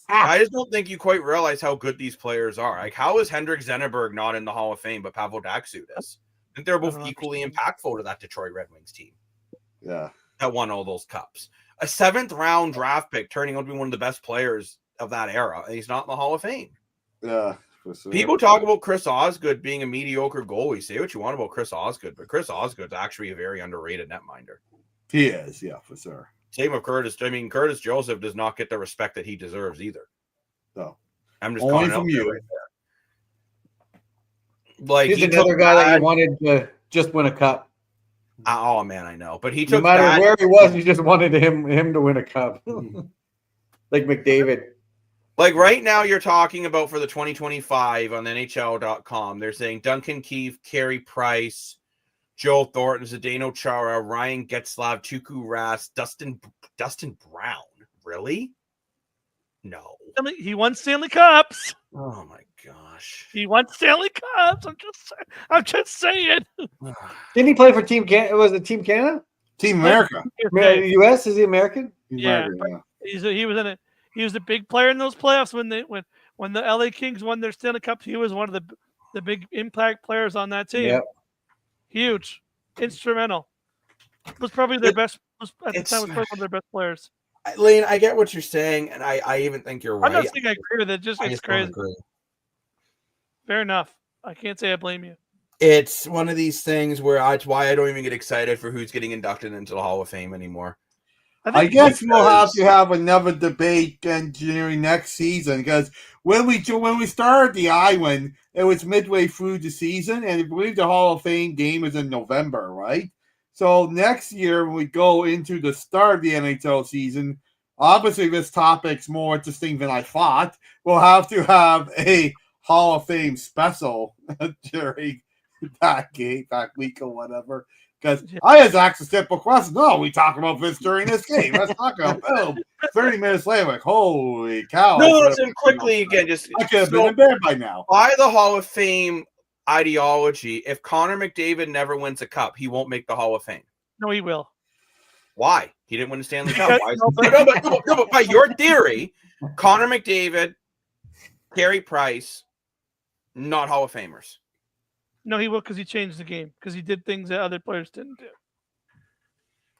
I just don't think you quite realize how good these players are. Like, how is Hendrik Zenneberg not in the Hall of Fame, but Pavel Datsyuk is? I think they're both equally impactful to that Detroit Red Wings team Yeah. that won all those cups. A 7th-round draft pick turning out to be one of the best players of that era, and he's not in the Hall of Fame. Yeah. For sure. People talk about Chris Osgood being a mediocre goalie. Say what you want about Chris Osgood, but Chris Osgood's actually a very underrated netminder. He is, yeah, for sure. Same with Curtis. I mean, Curtis Joseph does not get the respect that he deserves either. No. I'm just Only calling from out you. there right there. Like, He's he another took guy that bad- you wanted to just win a cup. Oh man, I know, but he No took matter bad- where he was, you just wanted him to win a cup. Like McDavid. Like right now, you're talking about for the 2025 on NHL.com. They're saying Duncan Keith, Carey Price, Joe Thornton, Zdeno Chara, Ryan Getzlav, Tuukka Rask, Dustin Brown. Really? No. He won Stanley Cups. Oh my gosh. He won Stanley Cups. I'm just saying. Didn't he play for Team Canada? Was it Team Canada? Team America. US? Is he American? Team Yeah. America, He was a big player in those playoffs when the LA Kings won their Stanley Cup. He was one of the big impact players on that team. Yep. Huge, instrumental. Was probably their best. At the it's- time, was probably one of their best players. Lane, I get what you're saying, and I even think you're right. I'm not saying I agree with it. Just I it's just don't crazy. agree. Fair enough. I can't say I blame you. It's one of these things where it's why I don't even get excited for who's getting inducted into the Hall of Fame anymore. I guess we'll have to have another debate during next season because when we started the island, it was midway through the season, and I believe the Hall of Fame game is in November, right? So next year, when we go into the start of the NHL season, obviously this topic's more interesting than I thought. We'll have to have a Hall of Fame special during that week or whatever. Because Yeah. I just asked a simple question. No, we talk about this during this game. Let's talk about boom. 30 minutes later, like, holy cow. No, listen, quickly again, just I could have so been in bed by now. by the Hall of Fame ideology, if Connor McDavid never wins a cup, he won't make the Hall of Fame. No, he will. Why? He didn't win the Stanley Cup. Because- Why is no, but by your theory, Connor McDavid, Carey Price, not Hall of Famers. No, he will because he changed the game because he did things that other players didn't do.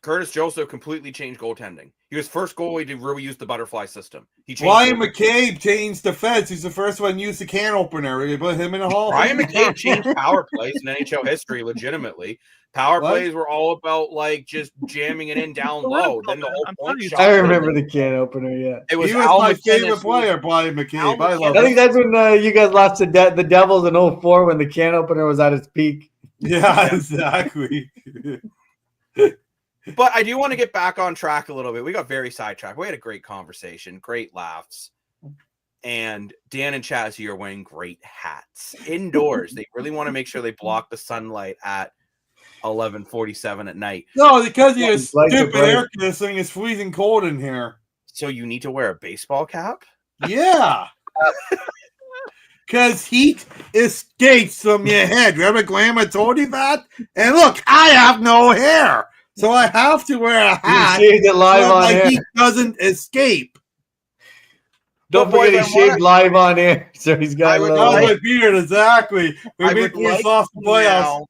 Curtis Joseph completely changed goaltending. He was first goalie to really use the butterfly system. He changed Ryan goaltending. McCabe changed the fence. He's the first one to use the can opener. They put him in the Hall of Ryan Fame. McCabe changed power plays in NHL history legitimately. Power What? plays were all about like just jamming it in down low. Then the whole I'm point telling you, shot. I remember the can opener. Yeah, It was He was Al my McInnes favorite who- player, Brian McCabe. Al I love I him. think that's when you guys lost to the Devils in 04 when the can opener was at its peak. Yeah, exactly. But I do want to get back on track a little bit. We got very sidetracked. We had a great conversation, great laughs. And Dan and Chazzy are wearing great hats indoors. They really want to make sure they block the sunlight at 11:47 at night. No, because of your Lights are stupid bright. air conditioning, it's freezing cold in here. So you need to wear a baseball cap? Yeah. Because heat escapes from your head. Remember Grandma told you that? And look, I have no hair. So I have to wear a You hat shaved it live so on my air. heat doesn't escape. Don't But boys, forget I he shaved wanna- live on air, so he's got I a would little. That like- was weird, exactly. We I make would this like off the to playoffs.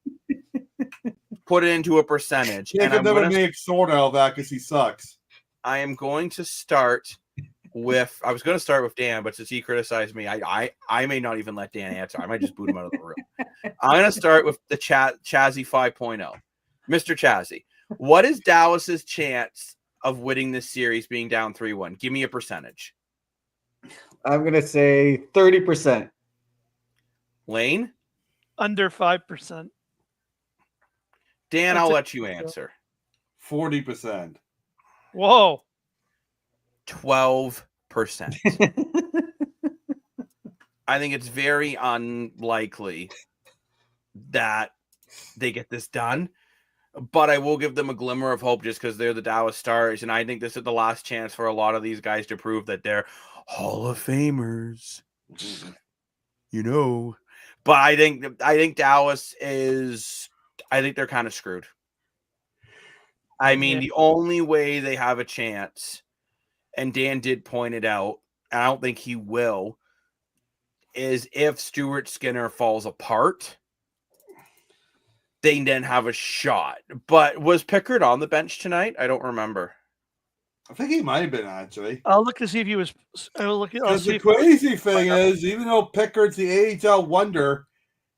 now put it into a percentage. And Jacob I'm never gonna make sword out of that because he sucks. I am going to start with. I was going to start with Dan, but since he criticized me, I may not even let Dan answer. I might just boot him out of the room. I'm going to start with the Chazzy 5.0. Mr. Chazzy, what is Dallas's chance of winning this series being down 3-1? Give me a percentage. I'm gonna say 30%. Lane, Under 5%. Dan, That's I'll it. let you answer. 40%. Whoa. 12%. I think it's very unlikely that they get this done, but I will give them a glimmer of hope just because they're the Dallas Stars, and I think this is the last chance for a lot of these guys to prove that they're Hall of Famers. You know, but I think Dallas is. I think they're kind of screwed. I mean, Yeah. the only way they have a chance, and Dan did point it out, and I don't think he will, is if Stuart Skinner falls apart, they then have a shot. But was Pickard on the bench tonight? I don't remember. I think he might have been, actually. I'll look to see if he was. I'll look. I'll Because see the if crazy thing is, even though Pickard's the AHL wonder,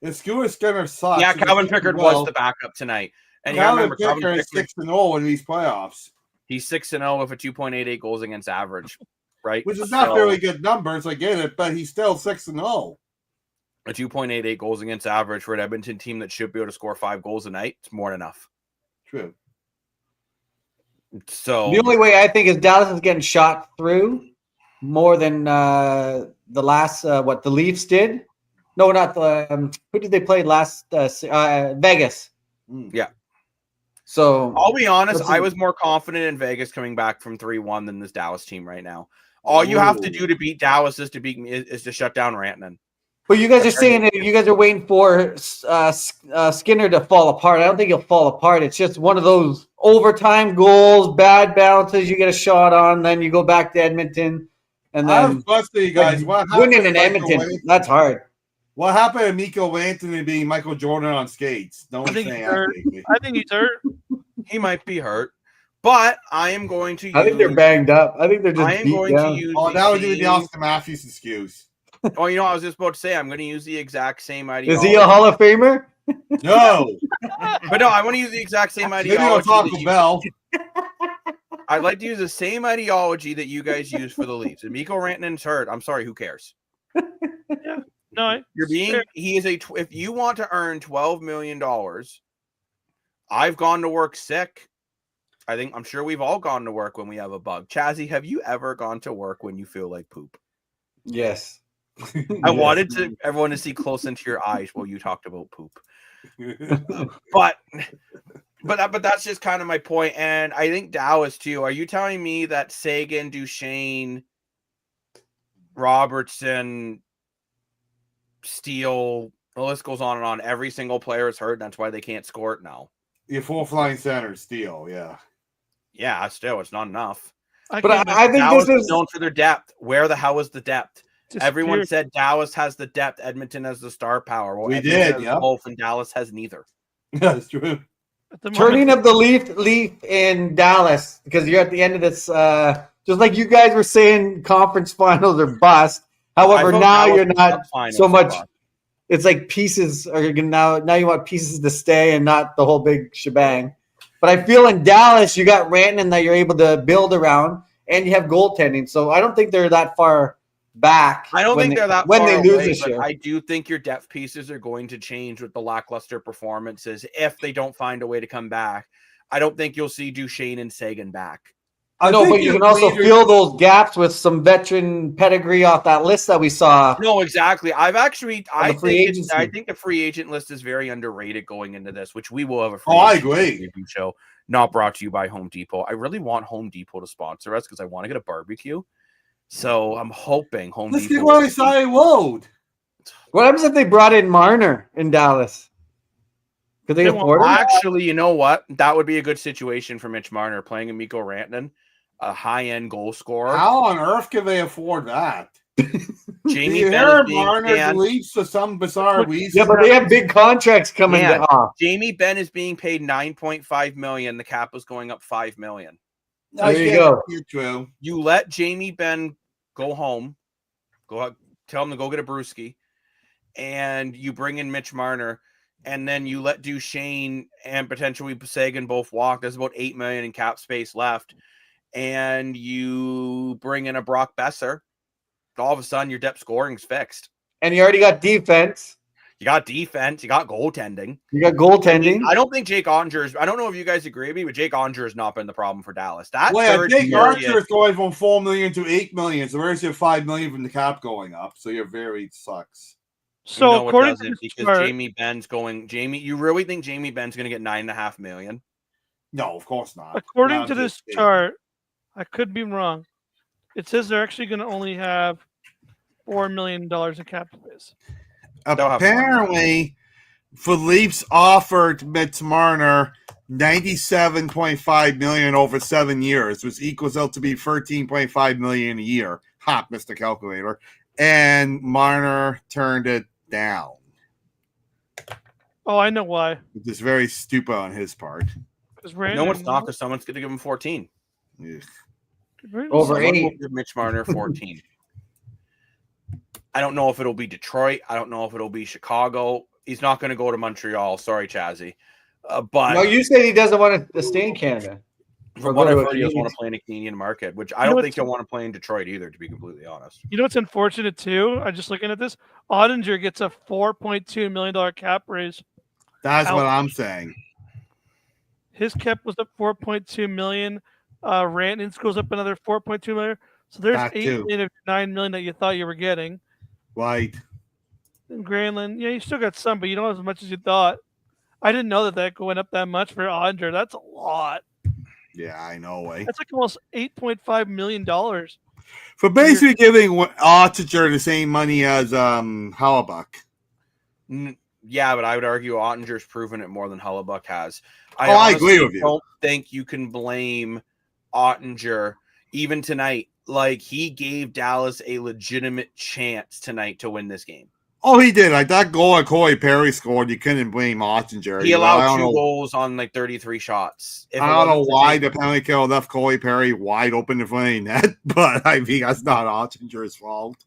if Stuart Skinner sucks. Yeah, and he's Calvin doing Pickard well, was the backup tonight. And you Calvin remember, Calvin Pickard is Pickard, 6-0 in these playoffs, he's 6-0 with a 2.88 goals against average, right? which is not So, very good numbers. I get it, but he's still 6-0. a 2.88 goals against average for an Edmonton team that should be able to score 5 goals a night. It's more than enough. True. So The only way I think is Dallas is getting shot through more than the last what the Leafs did. No, not the who did they play last? Vegas. Yeah. So I'll be honest, Listen- I was more confident in Vegas coming back from 3-1 than this Dallas team right now. All you have to do to beat Dallas is to shut down Rantanen. but you guys are saying that you guys are waiting for Skinner to fall apart. I don't think he'll fall apart. It's just one of those overtime goals, bad bounces. You get a shot on, then you go back to Edmonton, and I have a then question to you guys. What winning happened in to Michael Edmonton. Wayne- That's hard. What happened to Mikko Anthony being Michael Jordan on skates? No one's think saying he's that. hurt. lately. I think he's hurt. He might be hurt, but I am going to use. I think they're banged up. I think they're just I am beat going down. to use. Oh, the that would be the same- Austin Matthews excuse. Oh, you know, I was just about to say I'm going to use the exact same Is ideology. he a Hall of Famer? No. But no, I want to use the exact same Maybe on ideology. Taco that you- Bell. I'd like to use the same ideology that you guys use for the Leafs. If Mikko Rantanen's hurt, I'm sorry, who cares? No, You're being he is if you want to earn $12 million, I've gone to work sick. I'm sure we've all gone to work when we have a bug. Chazzy, have you ever gone to work when you feel like poop? Yes. I wanted everyone to see close into your eyes while you talked about poop. But that's just kind of my point. And I think Dallas too. Are you telling me that Sagan, Duchesne, Robertson, Steele, the list goes on and on. Every single player is hurt. And that's why they can't score it now. Your full flying center, Steele, yeah. Yeah, still, it's not enough. But I think Dallas this is is known for their depth. Where the hell is the depth? Everyone disappeared. said Dallas has the depth. Edmonton has the star power. Well, We Edmonton did, has yep. both, and Dallas has neither. That's true. At the turning moment, of the leaf in Dallas, because you're at the end of this. Just like you guys were saying, conference finals are bust. However, I vote now Dallas you're in the not Cup finals so are much. bust. It's like pieces are gonna now you want pieces to stay and not the whole big shebang. But I feel in Dallas you got Rantanen that you're able to build around, and you have goaltending. So I don't think they're that far back. I don't think they're that when far they lose away, this but year. I do think your depth pieces are going to change with the lackluster performances if they don't find a way to come back. I don't think you'll see Duchesne and Sagan back. I know, but you can also fill those gaps with some veteran pedigree off that list that we saw. No, exactly. I agency. think the free agent list is very underrated going into this, which we will have a free Oh, I agent agree. preview show. Not brought to you by Home Depot. I really want Home Depot to sponsor us because I want to get a barbecue. So I'm hoping Home Let's Depot. get where Cy Wold. What happens if they brought in Marner in Dallas? Could they They won't. afford him? Actually, you know what? That would be a good situation for Mitch Marner playing in Mikko Rantanen, a high-end goal scorer. How on earth can they afford that? Jamie you Benn hear is being Marner banned. leaves for some bizarre reason? Yeah, but they have big contracts coming Man. off. Jamie Benn is being paid $9.5 million. The cap was going up $5 million. There you go. True. You let Jamie Benn go home, go out, tell him to go get a brewski, and you bring in Mitch Marner, and then you let Duchesne and potentially Sagan both walk. There's about $8 million in cap space left, and you bring in a Brock Besser. All of a sudden, your depth scoring's fixed. And you already got defense. You got defense. You got goaltending. You got goaltending. I don't think Jake Onger is. I don't know if you guys agree with me, but Jake Onger has not been the problem for Dallas. That Well, third Jake period- Archer is going from $4 million to $8 million, so where's your $5 million from the cap going up? So your very sucks. So No, it according to doesn't, this because chart, Jamie Benn's going. Jamie, you really think Jamie Benn's going to get $9.5 million? No, of course not. according Not to this big. chart, I could be wrong. It says they're actually going to only have $4 million in cap space. have Apparently, Philippe's offered Mitch Marner $97.5 million over 7 years, which equals out to be $13.5 million a year. Hot, Mr. Calculator. And Marner turned it down. Oh, I know why. Which is very stupid on his part. Because No, it's not, because someone's going to give him 14. Ugh. Over Someone 8. will give Mitch Marner 14. I don't know if it'll be Detroit. I don't know if it'll be Chicago. He's not going to go to Montreal. Sorry, Chazzy. But No, you said he doesn't want to stay in Canada. from what I've heard, he doesn't want to play in a Canadian market, which I don't think he'll want to play in Detroit either, to be completely honest. You know what's unfortunate too? I'm just looking at this. Ottinger gets a $4.2 million cap raise. That's what Ouch. I'm saying. His cap was up $4.2 million. Rantanen's goes up another $4.2 million. So there's That $8 too. million of $9 million that you thought you were getting. Right. And Granlund, yeah, you still got some, but you don't have as much as you thought. I didn't know that going up that much for Ottinger. That's a lot. Yeah, I know. Eh? That's like almost $8.5 million. For basically giving Ottinger the same money as Hellebuck. Yeah, but I would argue Ottinger's proven it more than Hellebuck has. I agree with you. I don't think you can blame Ottinger even tonight. Like, he gave Dallas a legitimate chance tonight to win this game. Oh, he did. Like that goal that Corey Perry scored, you couldn't blame Ottinger. He allowed 2 goals on like 33 shots. I don't know why the penalty kill left Corey Perry wide open in front of the net, but I mean that's not Ottinger's fault.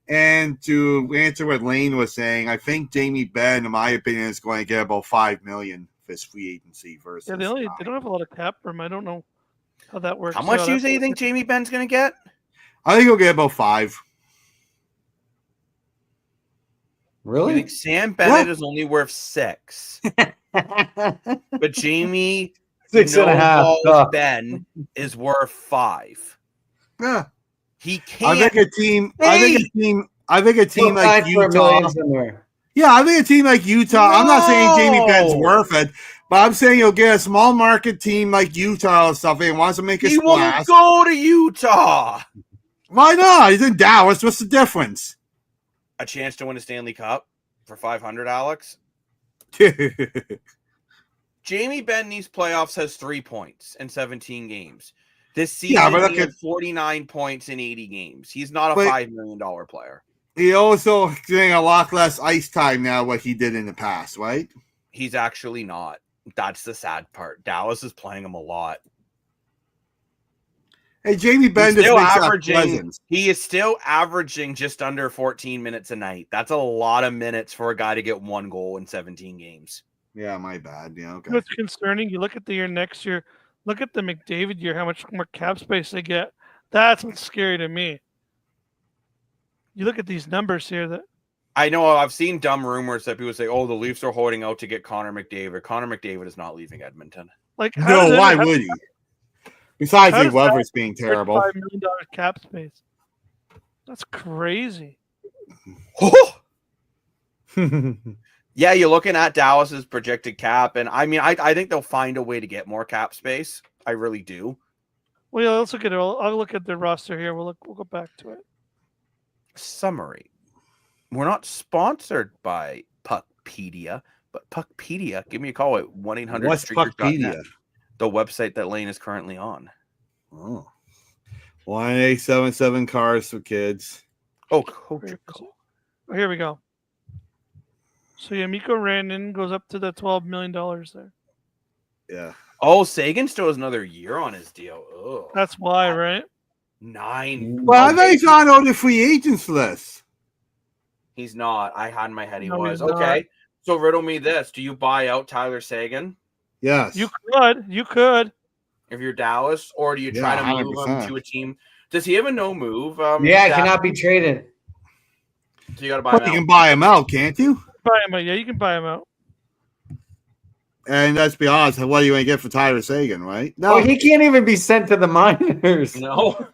And to answer what Lane was saying, I think Jamie Benn, in my opinion, is going to get about $5 million for his free agency versus. Yeah, they don't have a lot of cap room. I don't know how that works. How much out. do you think Jamie Benn's going to get? I think he'll get about 5. I Really? think Sam Bennett is only worth 6, but Jamie 6.5. No Ben is worth 5. Yeah, He can't. I think a team. I think a team like for a million Utah. somewhere. Yeah, I think a team like Utah. I'm not saying Jamie Benn's No! worth it, but I'm saying you'll get a small market team like Utah or something and wants to make a He won't splash. go to Utah. Why not? He's in Dallas. What's the difference? A chance to win a Stanley Cup for 500, Alex. Jamie Benn in these playoffs has 3 points in 17 games. This season, Yeah, but look he had at- 49 points in 80 games. He's not a But- $5 million player. He also getting a lot less ice time now what he did in the past, right? He's actually not. That's the sad part. Dallas is playing him a lot. Hey, Jamie Benn He's just still makes that averaging. presence. He is still averaging just under 14 minutes a night. That's a lot of minutes for a guy to get 1 goal in 17 games. Yeah, my bad. Yeah, okay. What's concerning? You look at the year next year. Look at the McDavid year. How much more cap space they get? That's what's scary to me. You look at these numbers here. That I know I've seen dumb rumors that people say, "Oh, the Leafs are holding out to get Connor McDavid." Connor McDavid is not leaving Edmonton. like how No, does that- why how- would he? Besides how Nick does that Weathers being terrible. $5 million cap space. That's crazy. Yeah, you're looking at Dallas's projected cap, and I mean, I think they'll find a way to get more cap space. I really do. Well, yeah, let's look at it. I'll look at the roster here. We'll go back to it. Summary: we're not sponsored by Puckpedia, but Puckpedia. Give me a call at 1-800. What's Puckpedia? The website that Lane is currently on. Oh. 1877 cars for kids. Oh, Where Coach. is it? Oh, here we go. So yeah, Mikko Rantanen goes up to the $12 million there. Yeah. Oh, Sagan still has another year on his deal. Oh, That's why, right? 9. Well, I thought he's on all the free agents list. He's not. I had in my head he No, was. he's not. Okay. So riddle me this. Do you buy out Tyler Sagan Yes. You could. if you're Dallas, or do you try Yeah, to move him 100%. to a team? Does he have a no move? Yeah, Dak? cannot be traded. So you got to buy Well, him you out. can buy him out, can't you? Buy him out. Yeah, you can buy him out. And let's be honest, what are you going to get for Tyler Sagan, right? Oh, he can't even be sent to the minors. No.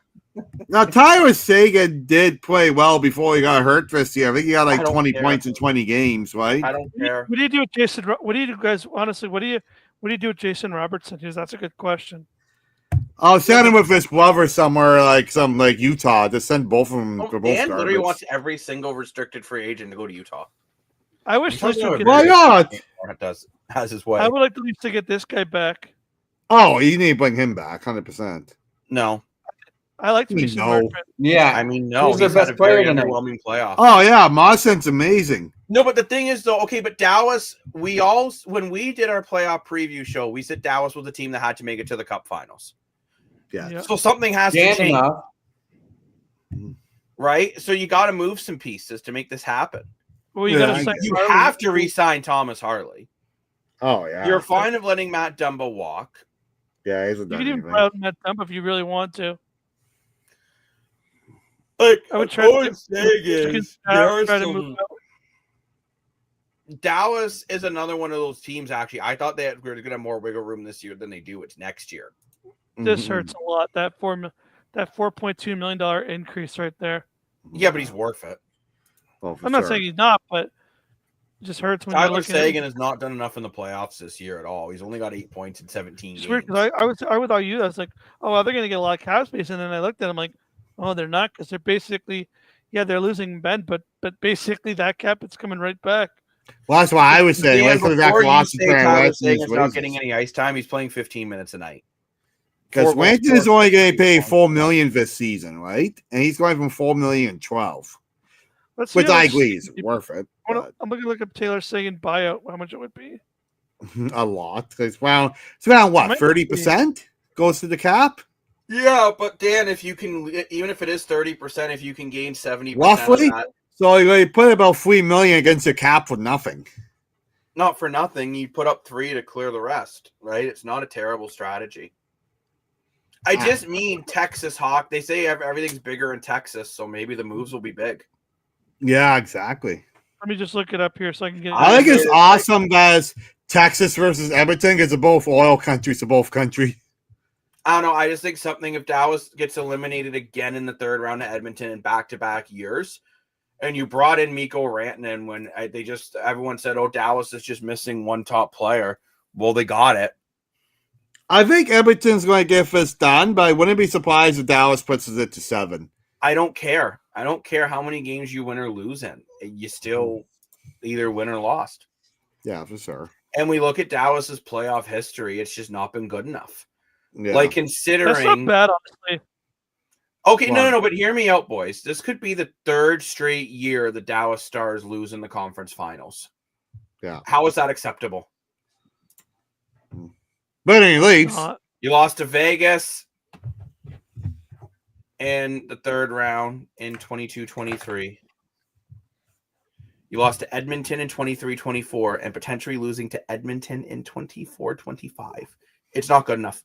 Now, Tyler Sagan did play well before he got hurt this year. I think he got I like don't 20 care. points in 20 games, right? I don't care. What do you do with Jason? What do you do, guys? Honestly, what do you do with Jason Robertson? Because that's a good question. I'll send him with this lover somewhere, like some like Utah. Just send both of them. Oh, They're both Dan literally garbage. wants every single restricted free agent to go to Utah. I wish You're Leafs talking would get. about Why not? It does has his way. I would like the Leafs to get this guy back. Oh, you need to bring him back, 100%. No, I like You Mason know. Marchment. Yeah. I mean no. Who's their He's had best a very player tonight? underwhelming playoff. Oh yeah, Mawson's amazing. No, but the thing is though, okay, but Dallas, when we did our playoff preview show, we said Dallas was the team that had to make it to the Cup Finals. Yeah. Yeah. So something has to Dan change, enough. right? So you got to move some pieces to make this happen. Well, you Yeah, got I to sign. You Harley. have to re-sign Thomas Harley. Oh yeah. You're fine of letting Matt Dumba walk. Yeah, he's a You could even buy out Matt Dump if you really want to. Like I would try to try to move some... out. Dallas is another one of those teams. Actually, I thought they were going to have more wiggle room this year than they do. It's next year. This hurts a lot. That $4.2 million increase right there. Yeah, but he's worth it. Oh, for I'm not sure. saying he's not, but it just hurts when you're Tyler looking at Sagan has not done enough in the playoffs this year at all. He's only got 8 points in 17 It's games. weird because I was all you. I was like, oh, they're going to get a lot of cap space, and then I looked at them like, oh, they're not because they're basically, yeah, they're losing Ben, but basically that cap it's coming right back. Well, that's why I was saying. Dan, Wait for the back before you velocity say turn. Tyler Sagan's not getting any ice time, he's playing 15 minutes a night. Because 4 goals, Rankin is 4 only going to pay points. $4 million this season, right? And he's going from $4 million to 12, Let's see which how I much- agree is worth it. I'm going to look up Taylor Sagan buyout, how much it would be. But a lot. It's around what? Might 30% goes to the cap. Yeah, but Dan, if you can, even if it is 30%, if you can gain 70%, Roughly? of that, So you put about $3 million against the cap for nothing. not for nothing, you put up 3 to clear the rest, right? It's not a terrible strategy. I just mean Texas Hawk. They say everything's bigger in Texas, so maybe the moves will be big. Yeah, exactly. Let me just look it up here so I can get it. I think it's awesome, guys. Texas versus Everton because they're both oil countries to both country. I don't know. I just think something if Dallas gets eliminated again in the third round of Edmonton in back-to-back years, and you brought in Mikko Rantanen when everyone said, "Oh, Dallas is just missing one top player." Well, they got it. I think Edmonton's going to get this done, but I wouldn't be surprised if Dallas puts it to 7. I don't care. I don't care how many games you win or lose in. You still either win or lost. Yeah, for sure. And we look at Dallas's playoff history; it's just not been good enough. Yeah. Like That's considering. not bad, honestly. Okay, Well- no, but hear me out, boys. This could be the 3rd straight year the Dallas Stars lose in the conference finals. Yeah. How is that acceptable? But at least, You lost to Vegas in the 3rd round in 22-23. You lost to Edmonton in 23-24 and potentially losing to Edmonton in 24-25. It's not good enough.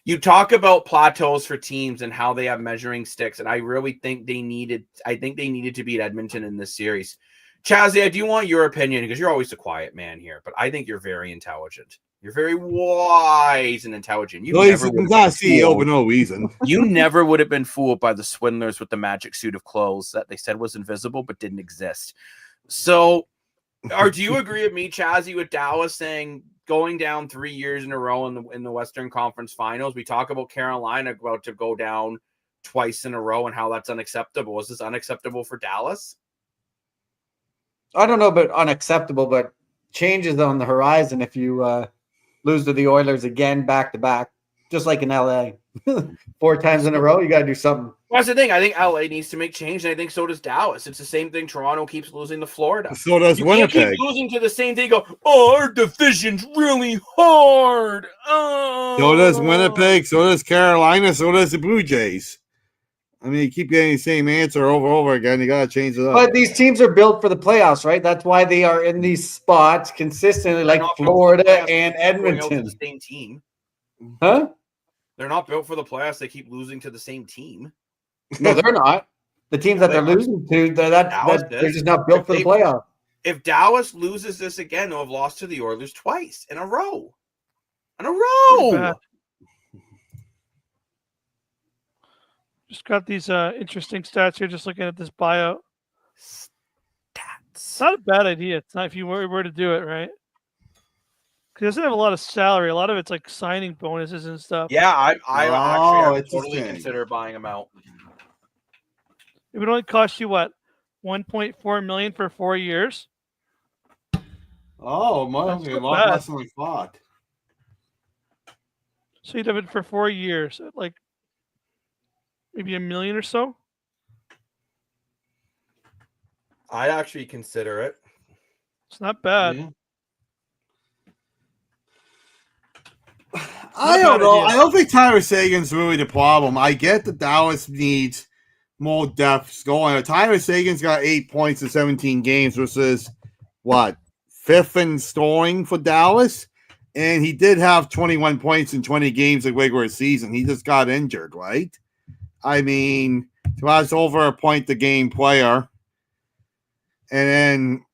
You talk about plateaus for teams and how they have measuring sticks, and I really think they needed to beat Edmonton in this series. Chazzy, I do want your opinion because you're always the quiet man here, but I think you're very intelligent. You're very wise and intelligent. You he's never would not have CEO fooled- for no reason. you never would have been fooled by the swindlers with the magic suit of clothes that they said was invisible but didn't exist. So, do you agree with me, Chazzy, with Dallas saying going down 3 years in a row in the Western Conference Finals? We talk about Carolina about to go down twice in a row and how that's unacceptable. Is this unacceptable for Dallas? I don't know about unacceptable, but change is on the horizon if you lose to the Oilers again back to back, just like in LA. 4 times in a row, you got to do something. Well, that's the thing. I think LA needs to make change, and I think so does Dallas. It's the same thing. Toronto keeps losing to Florida. So does You can't Winnipeg. keep losing to the same thing. Go, oh, our division's really hard. Oh. So does Winnipeg. So does Carolina. So does the Blue Jays. I mean, you keep getting the same answer over and over again. You got to change it up. But these teams are built for the playoffs, right? That's why they are in these spots consistently, like They're not built for the Florida playoffs. and They keep going out to Edmonton. the same team. Huh? They're not built for the playoffs. They keep losing to the same team. No, they're not. The teams that They they're are. losing to, Dallas they're is. just not built If for the they- playoffs. If Dallas loses this again, they'll have lost to the Oilers twice in a row. In a Pretty row. bad. Just got these interesting stats here. Just looking at this buyout. It's Stats. not a bad idea. It's not if you were to do it, right? Because it doesn't have a lot of salary. A lot of it's like signing bonuses and stuff. Yeah, I Oh, actually would totally interesting. consider buying them out. It would only cost you what, 1.4 million for 4 years. Oh, That's a not lot bad. less than we thought. So you'd have it for 4 years, at like maybe $1 million or so. I'd actually consider it. It's not bad. Yeah. Not I a don't bad know. idea. I don't think Tyler Sagan's really the problem. I get that Dallas needs more depth going. Tyler Sagan's got 8 points in 17 games versus what? 5th in scoring for Dallas. And he did have 21 points in 20 games of regular season. He just got injured, right? I mean, he was over a point a game player. And then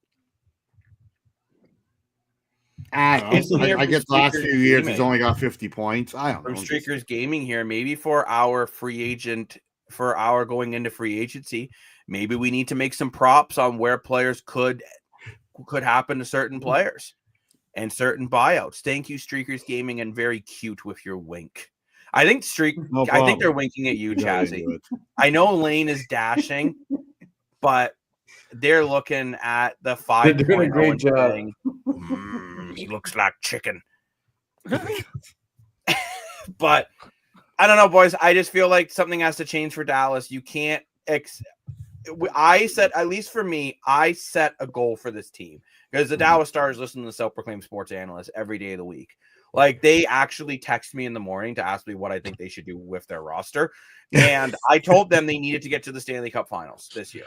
Isn't here I from guess the last Streakers few years Gaming. he's only got 50 points. I don't From know. Streakers Gaming here, maybe for our free agent, for our going into free agency, maybe we need to make some props on where players could happen to certain players and certain buyouts. Thank you, Streakers Gaming, and very cute with your wink. I think No I think they're problem. winking at you, Yeah, they Chazzy. do it. I know Lane is dashing, but they're looking at the 5.0 They're doing a great and job. saying, he looks like chicken. But I don't know, boys. I just feel like something has to change for Dallas. You can't. I set, at least for me, I set a goal for this team because the Dallas Stars listen to the self-proclaimed sports analyst every day of the week. Like, they actually text me in the morning to ask me what I think they should do with their roster. And I told them they needed to get to the Stanley Cup Finals this year.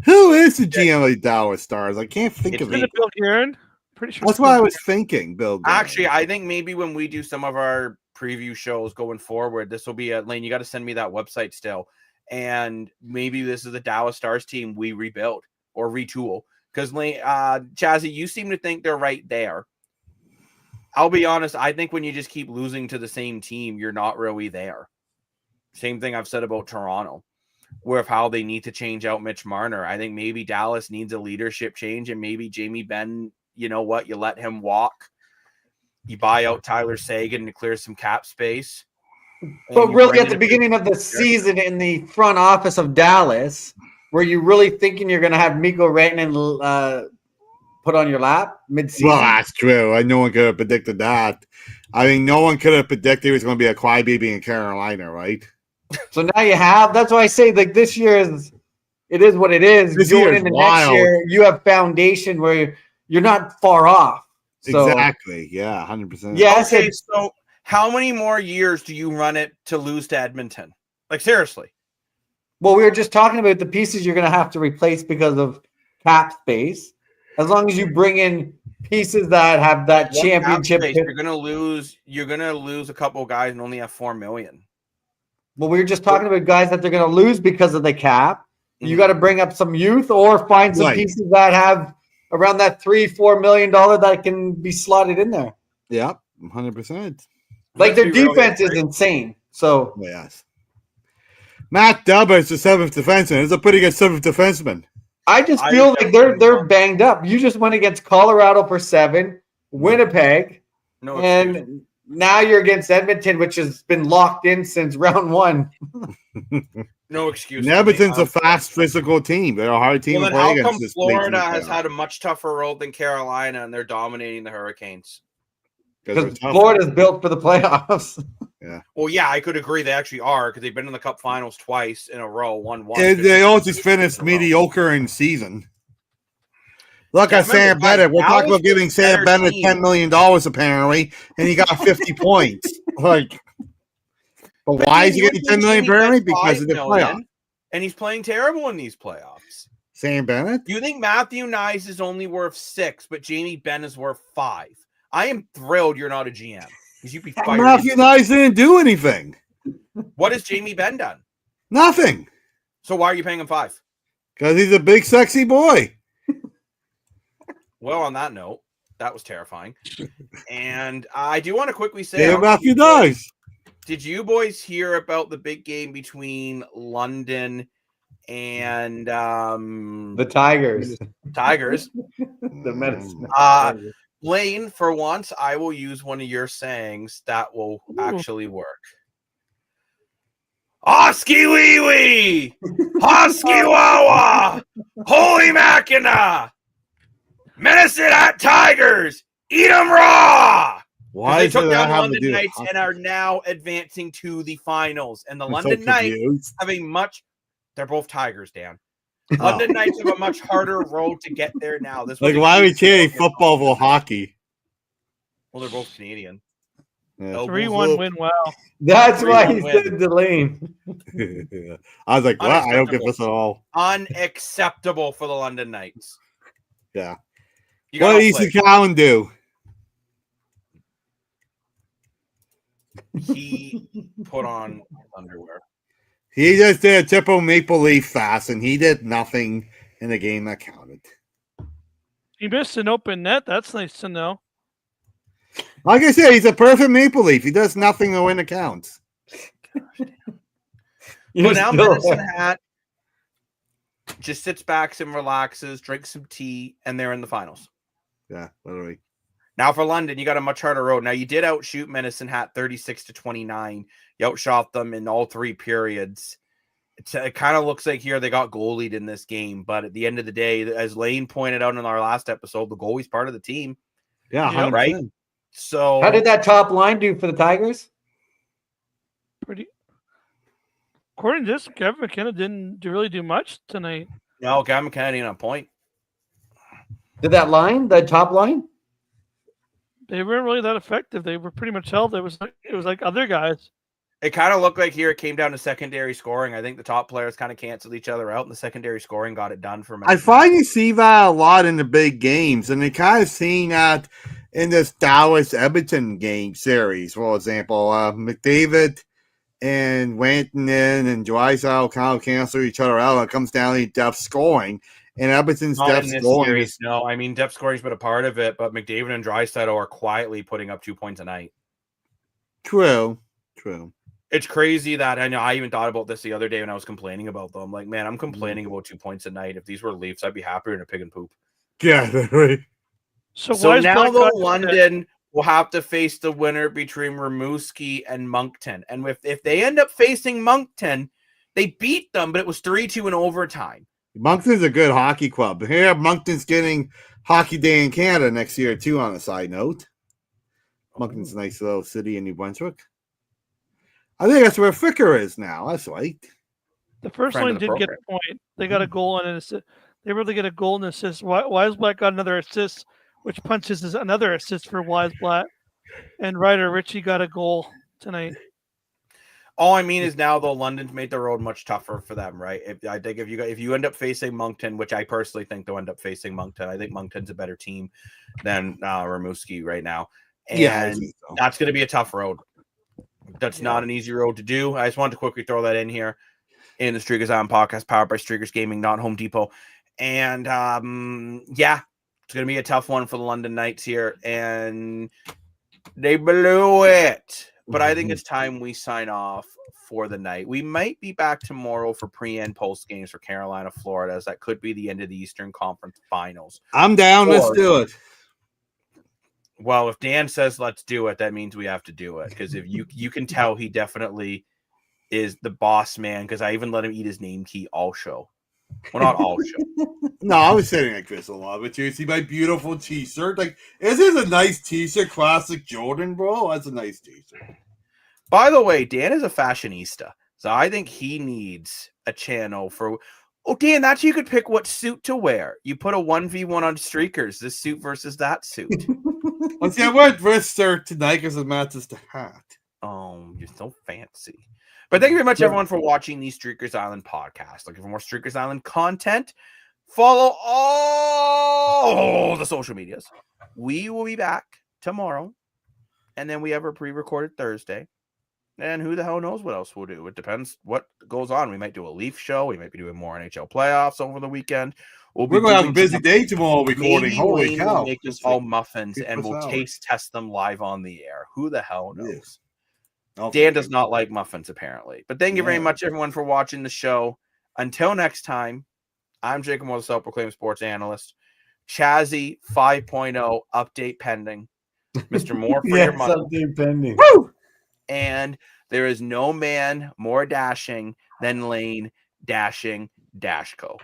Who is the GM of the Dallas Stars? I can't think It's of Is it. it Bill Guerin? Pretty sure. That's what I was thinking, Bill. Guerin. Actually, I think maybe when we do some of our preview shows going forward, this will be a Lane. You got to send me that website still. And maybe this is the Dallas Stars team we rebuild or retool. Because Lane, Chazzy, you seem to think they're right there. I'll be honest. I think when you just keep losing to the same team, you're not really there. Same thing I've said about Toronto. with how they need to change out Mitch Marner. I think maybe Dallas needs a leadership change, and maybe Jamie Benn, you know what, you let him walk. You buy out Tyler Seguin to clear some cap space. But and you really, bring at the in a beginning of the season in the front office of Dallas, were you really thinking you're going to have Mikko Rantanen put on your lap mid-season? Well, that's true. No one could have predicted that. I mean, no one could have predicted it was going to be a crybaby in Carolina, right? So now you have. That's why I say like this year it is what it is. This Going year is into wild. next year, you have foundation where you're not far off. So, Exactly. Yeah, 100%. Yes. Okay, so how many more years do you run it to lose to Edmonton? Like, seriously. Well, we were just talking about the pieces you're going to have to replace because of cap space. As long as you bring in pieces that have that One championship. cap space, you're gonna lose a couple of guys and only have $4 million. Well, we were just talking about guys that they're going to lose because of the cap. You Mhm. got to bring up some youth or find some Right. pieces that have around that $3-4 million that can be slotted in there. Yeah, 100%. Like Let's their be real here, defense is Frank. insane. So Yes. Matt Dubber is the seventh defenseman. He's a pretty good seventh defenseman. I just I feel like definitely they're don't. banged up. You just went against Colorado for 7, Winnipeg, No excuse. and now you're against Edmonton, which has been locked in since round 1. No excuse. Edmonton's a fast, physical team. They're a hard team Well, to then play how come against. this Florida big team has playoff. had a much tougher road than Carolina, and they're dominating the Hurricanes? 'Cause they're Because tough. Florida's built for the playoffs. Well, yeah, I could agree. They actually are because they've been in the Cup Finals twice in a row. 1-1. And they all just finished in a row. mediocre in season. Look Yeah, at Sam remember, guys, Bennett. We're talking Dallas about giving was a Sam better Bennett team. $10 million apparently, and he got 50 points. Like, but why is he getting $10 million apparently? Because of the playoff. And he's playing terrible in these playoffs. Sam Bennett? You think Matthew Nyes is only worth 6, but Jamie Benn is worth 5? I am thrilled you're not a GM because you'd be fired. Matthew Nyes didn't do anything. What has Jamie Benn done? Nothing. So why are you paying him 5? Because he's a big, sexy boy. Well, on that note, that was terrifying. And I do want to quickly say, Yeah, Matthew Nyes. did you boys hear about the big game between London and The Tigers. Tigers? The medicine. Lane, for once, I will use one of your sayings that will actually work. Oski wee wee! Hosky wawa! Holy machina! Menacing at Tigers! Eat 'em raw! Why They does took that down the have to London do? Knights and are now advancing to the finals. And the I'm so London Knights confused. have a much. They're both Tigers, Dan. Oh. London Knights have a much harder road to get there now. This was Like, a why are we huge cheering failure. football for hockey? Well, they're both Canadian. Yeah. Elbows 3-1 up. win. Wow. That's why he 3-1 said the lane. I was like, what? I don't get Unacceptable. this at all. Unacceptable for the London Knights. Yeah. You What got did Ethan Cowan do? He put on underwear. He just did a typical Maple Leaf fast, and he did nothing in the game that counted. He missed an open net. That's nice to know. Like I said, he's a perfect Maple Leaf. He does nothing to win the counts. You're But now still- Medicine Hat just sits back and relaxes, drinks some tea, and they're in the finals. Yeah, literally. Now for London, you got a much harder road. Now you did outshoot Medicine Hat 36-29. You outshot them in all 3 periods. It kind of looks like here they got goalied in this game, but at the end of the day, as Lane pointed out in our last episode, the goalie's part of the team. Yeah, Yeah, 100%. right. So How did that top line do for the Tigers? Pretty. According to this, Kevin McKenna didn't really do much tonight. No, Gavin Kennedy on a point. Did that top line? They weren't really that effective. They were pretty much held. It was like other guys. It kind of looked like here it came down to secondary scoring. I think the top players kind of canceled each other out, and the secondary scoring got it done for me. I find you see that a lot in the big games, and they kind of seen that in this Dallas Edmonton game series, for example. McDavid and Rantanen and Draisaitl kind of cancel each other out. It comes down to depth scoring, and Edmonton's Not depth in this scoring series, is no. I mean, depth scoring's been a part of it, but McDavid and Draisaitl are quietly putting up 2 points a night. true. True. It's crazy that I know I even thought about this the other day when I was complaining about them. Like, man, I'm complaining about 2 points a night. If these were Leafs, I'd be happier than a pig and poop. Yeah, right. So, So why is now Black the God- London will have to face the winner between Rimouski and Moncton. And if they end up facing Moncton, they beat them, but it was 3-2 in overtime. Moncton's a good hockey club. Here, Moncton's getting Hockey Day in Canada next year, too, on a side note. Moncton's a nice little city in New Brunswick. I think that's where Fricker is now. That's right. The first Friend line of the did get a point. They got a goal and an assist. They really get a goal and assist. Why is Black got another assist, which punches is another assist for Wise Black. And Ryder Ritchie got a goal tonight. All I mean is now though London's made the road much tougher for them, right? I think if you end up facing Moncton, which I personally think they'll end up facing Moncton, I think Moncton's a better team than Rimouski right now, and Yeah, I think so. that's going to be a tough road. That's not an easy road to do. I just wanted to quickly throw that in here in the Streakers On podcast, powered by Streakers Gaming, not Home Depot, and yeah, it's going to be a tough one for the London Knights here, and they blew it. But I think it's time we sign off for the night. We might be back tomorrow for pre and post games for Carolina, Florida, as that could be the end of the Eastern Conference Finals. I'm down. Let's Or- do it. Well, if Dan says let's do it, that means we have to do it. Because if you can tell he definitely is the boss man, because I even let him eat his name key all show. Well, not all show. No, I was sitting at Chris a lot, but you see my beautiful T-shirt. Like, this is a nice T-shirt, classic Jordan, bro. That's a nice T-shirt. By the way, Dan is a fashionista, so I think he needs a channel for. Oh, Dan, that's you could pick what suit to wear. You put a 1v1 on Streakers, this suit versus that suit. Let's see, I went wrist shirt tonight because it matches the hat. Oh, you're so fancy. But thank you very much, everyone, for watching the Streakers Island podcast. Looking for more Streakers Island content? Follow all the social medias. We will be back tomorrow, and then we have our pre-recorded Thursday. And who the hell knows what else we'll do? It depends what goes on. We might do a Leaf show. We might be doing more NHL playoffs over the weekend. We're going to have a doing busy some- day tomorrow recording. Maybe Holy Wayne cow. will make us all muffins, Keep and us we'll out. taste test them live on the air. Who the hell knows? Yes. Oh, Dan does not like muffins, apparently. But thank you very Yeah. much, everyone, for watching the show. Until next time, I'm Jacob Moore, the self-proclaimed sports analyst. Chazzy 5.0 update pending. Mr. Moore for your money. something pending. Woo! And there is no man more dashing than Lane Dashing Dashco.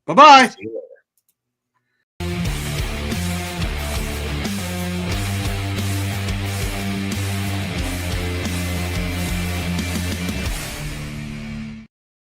Bye-bye. See you later.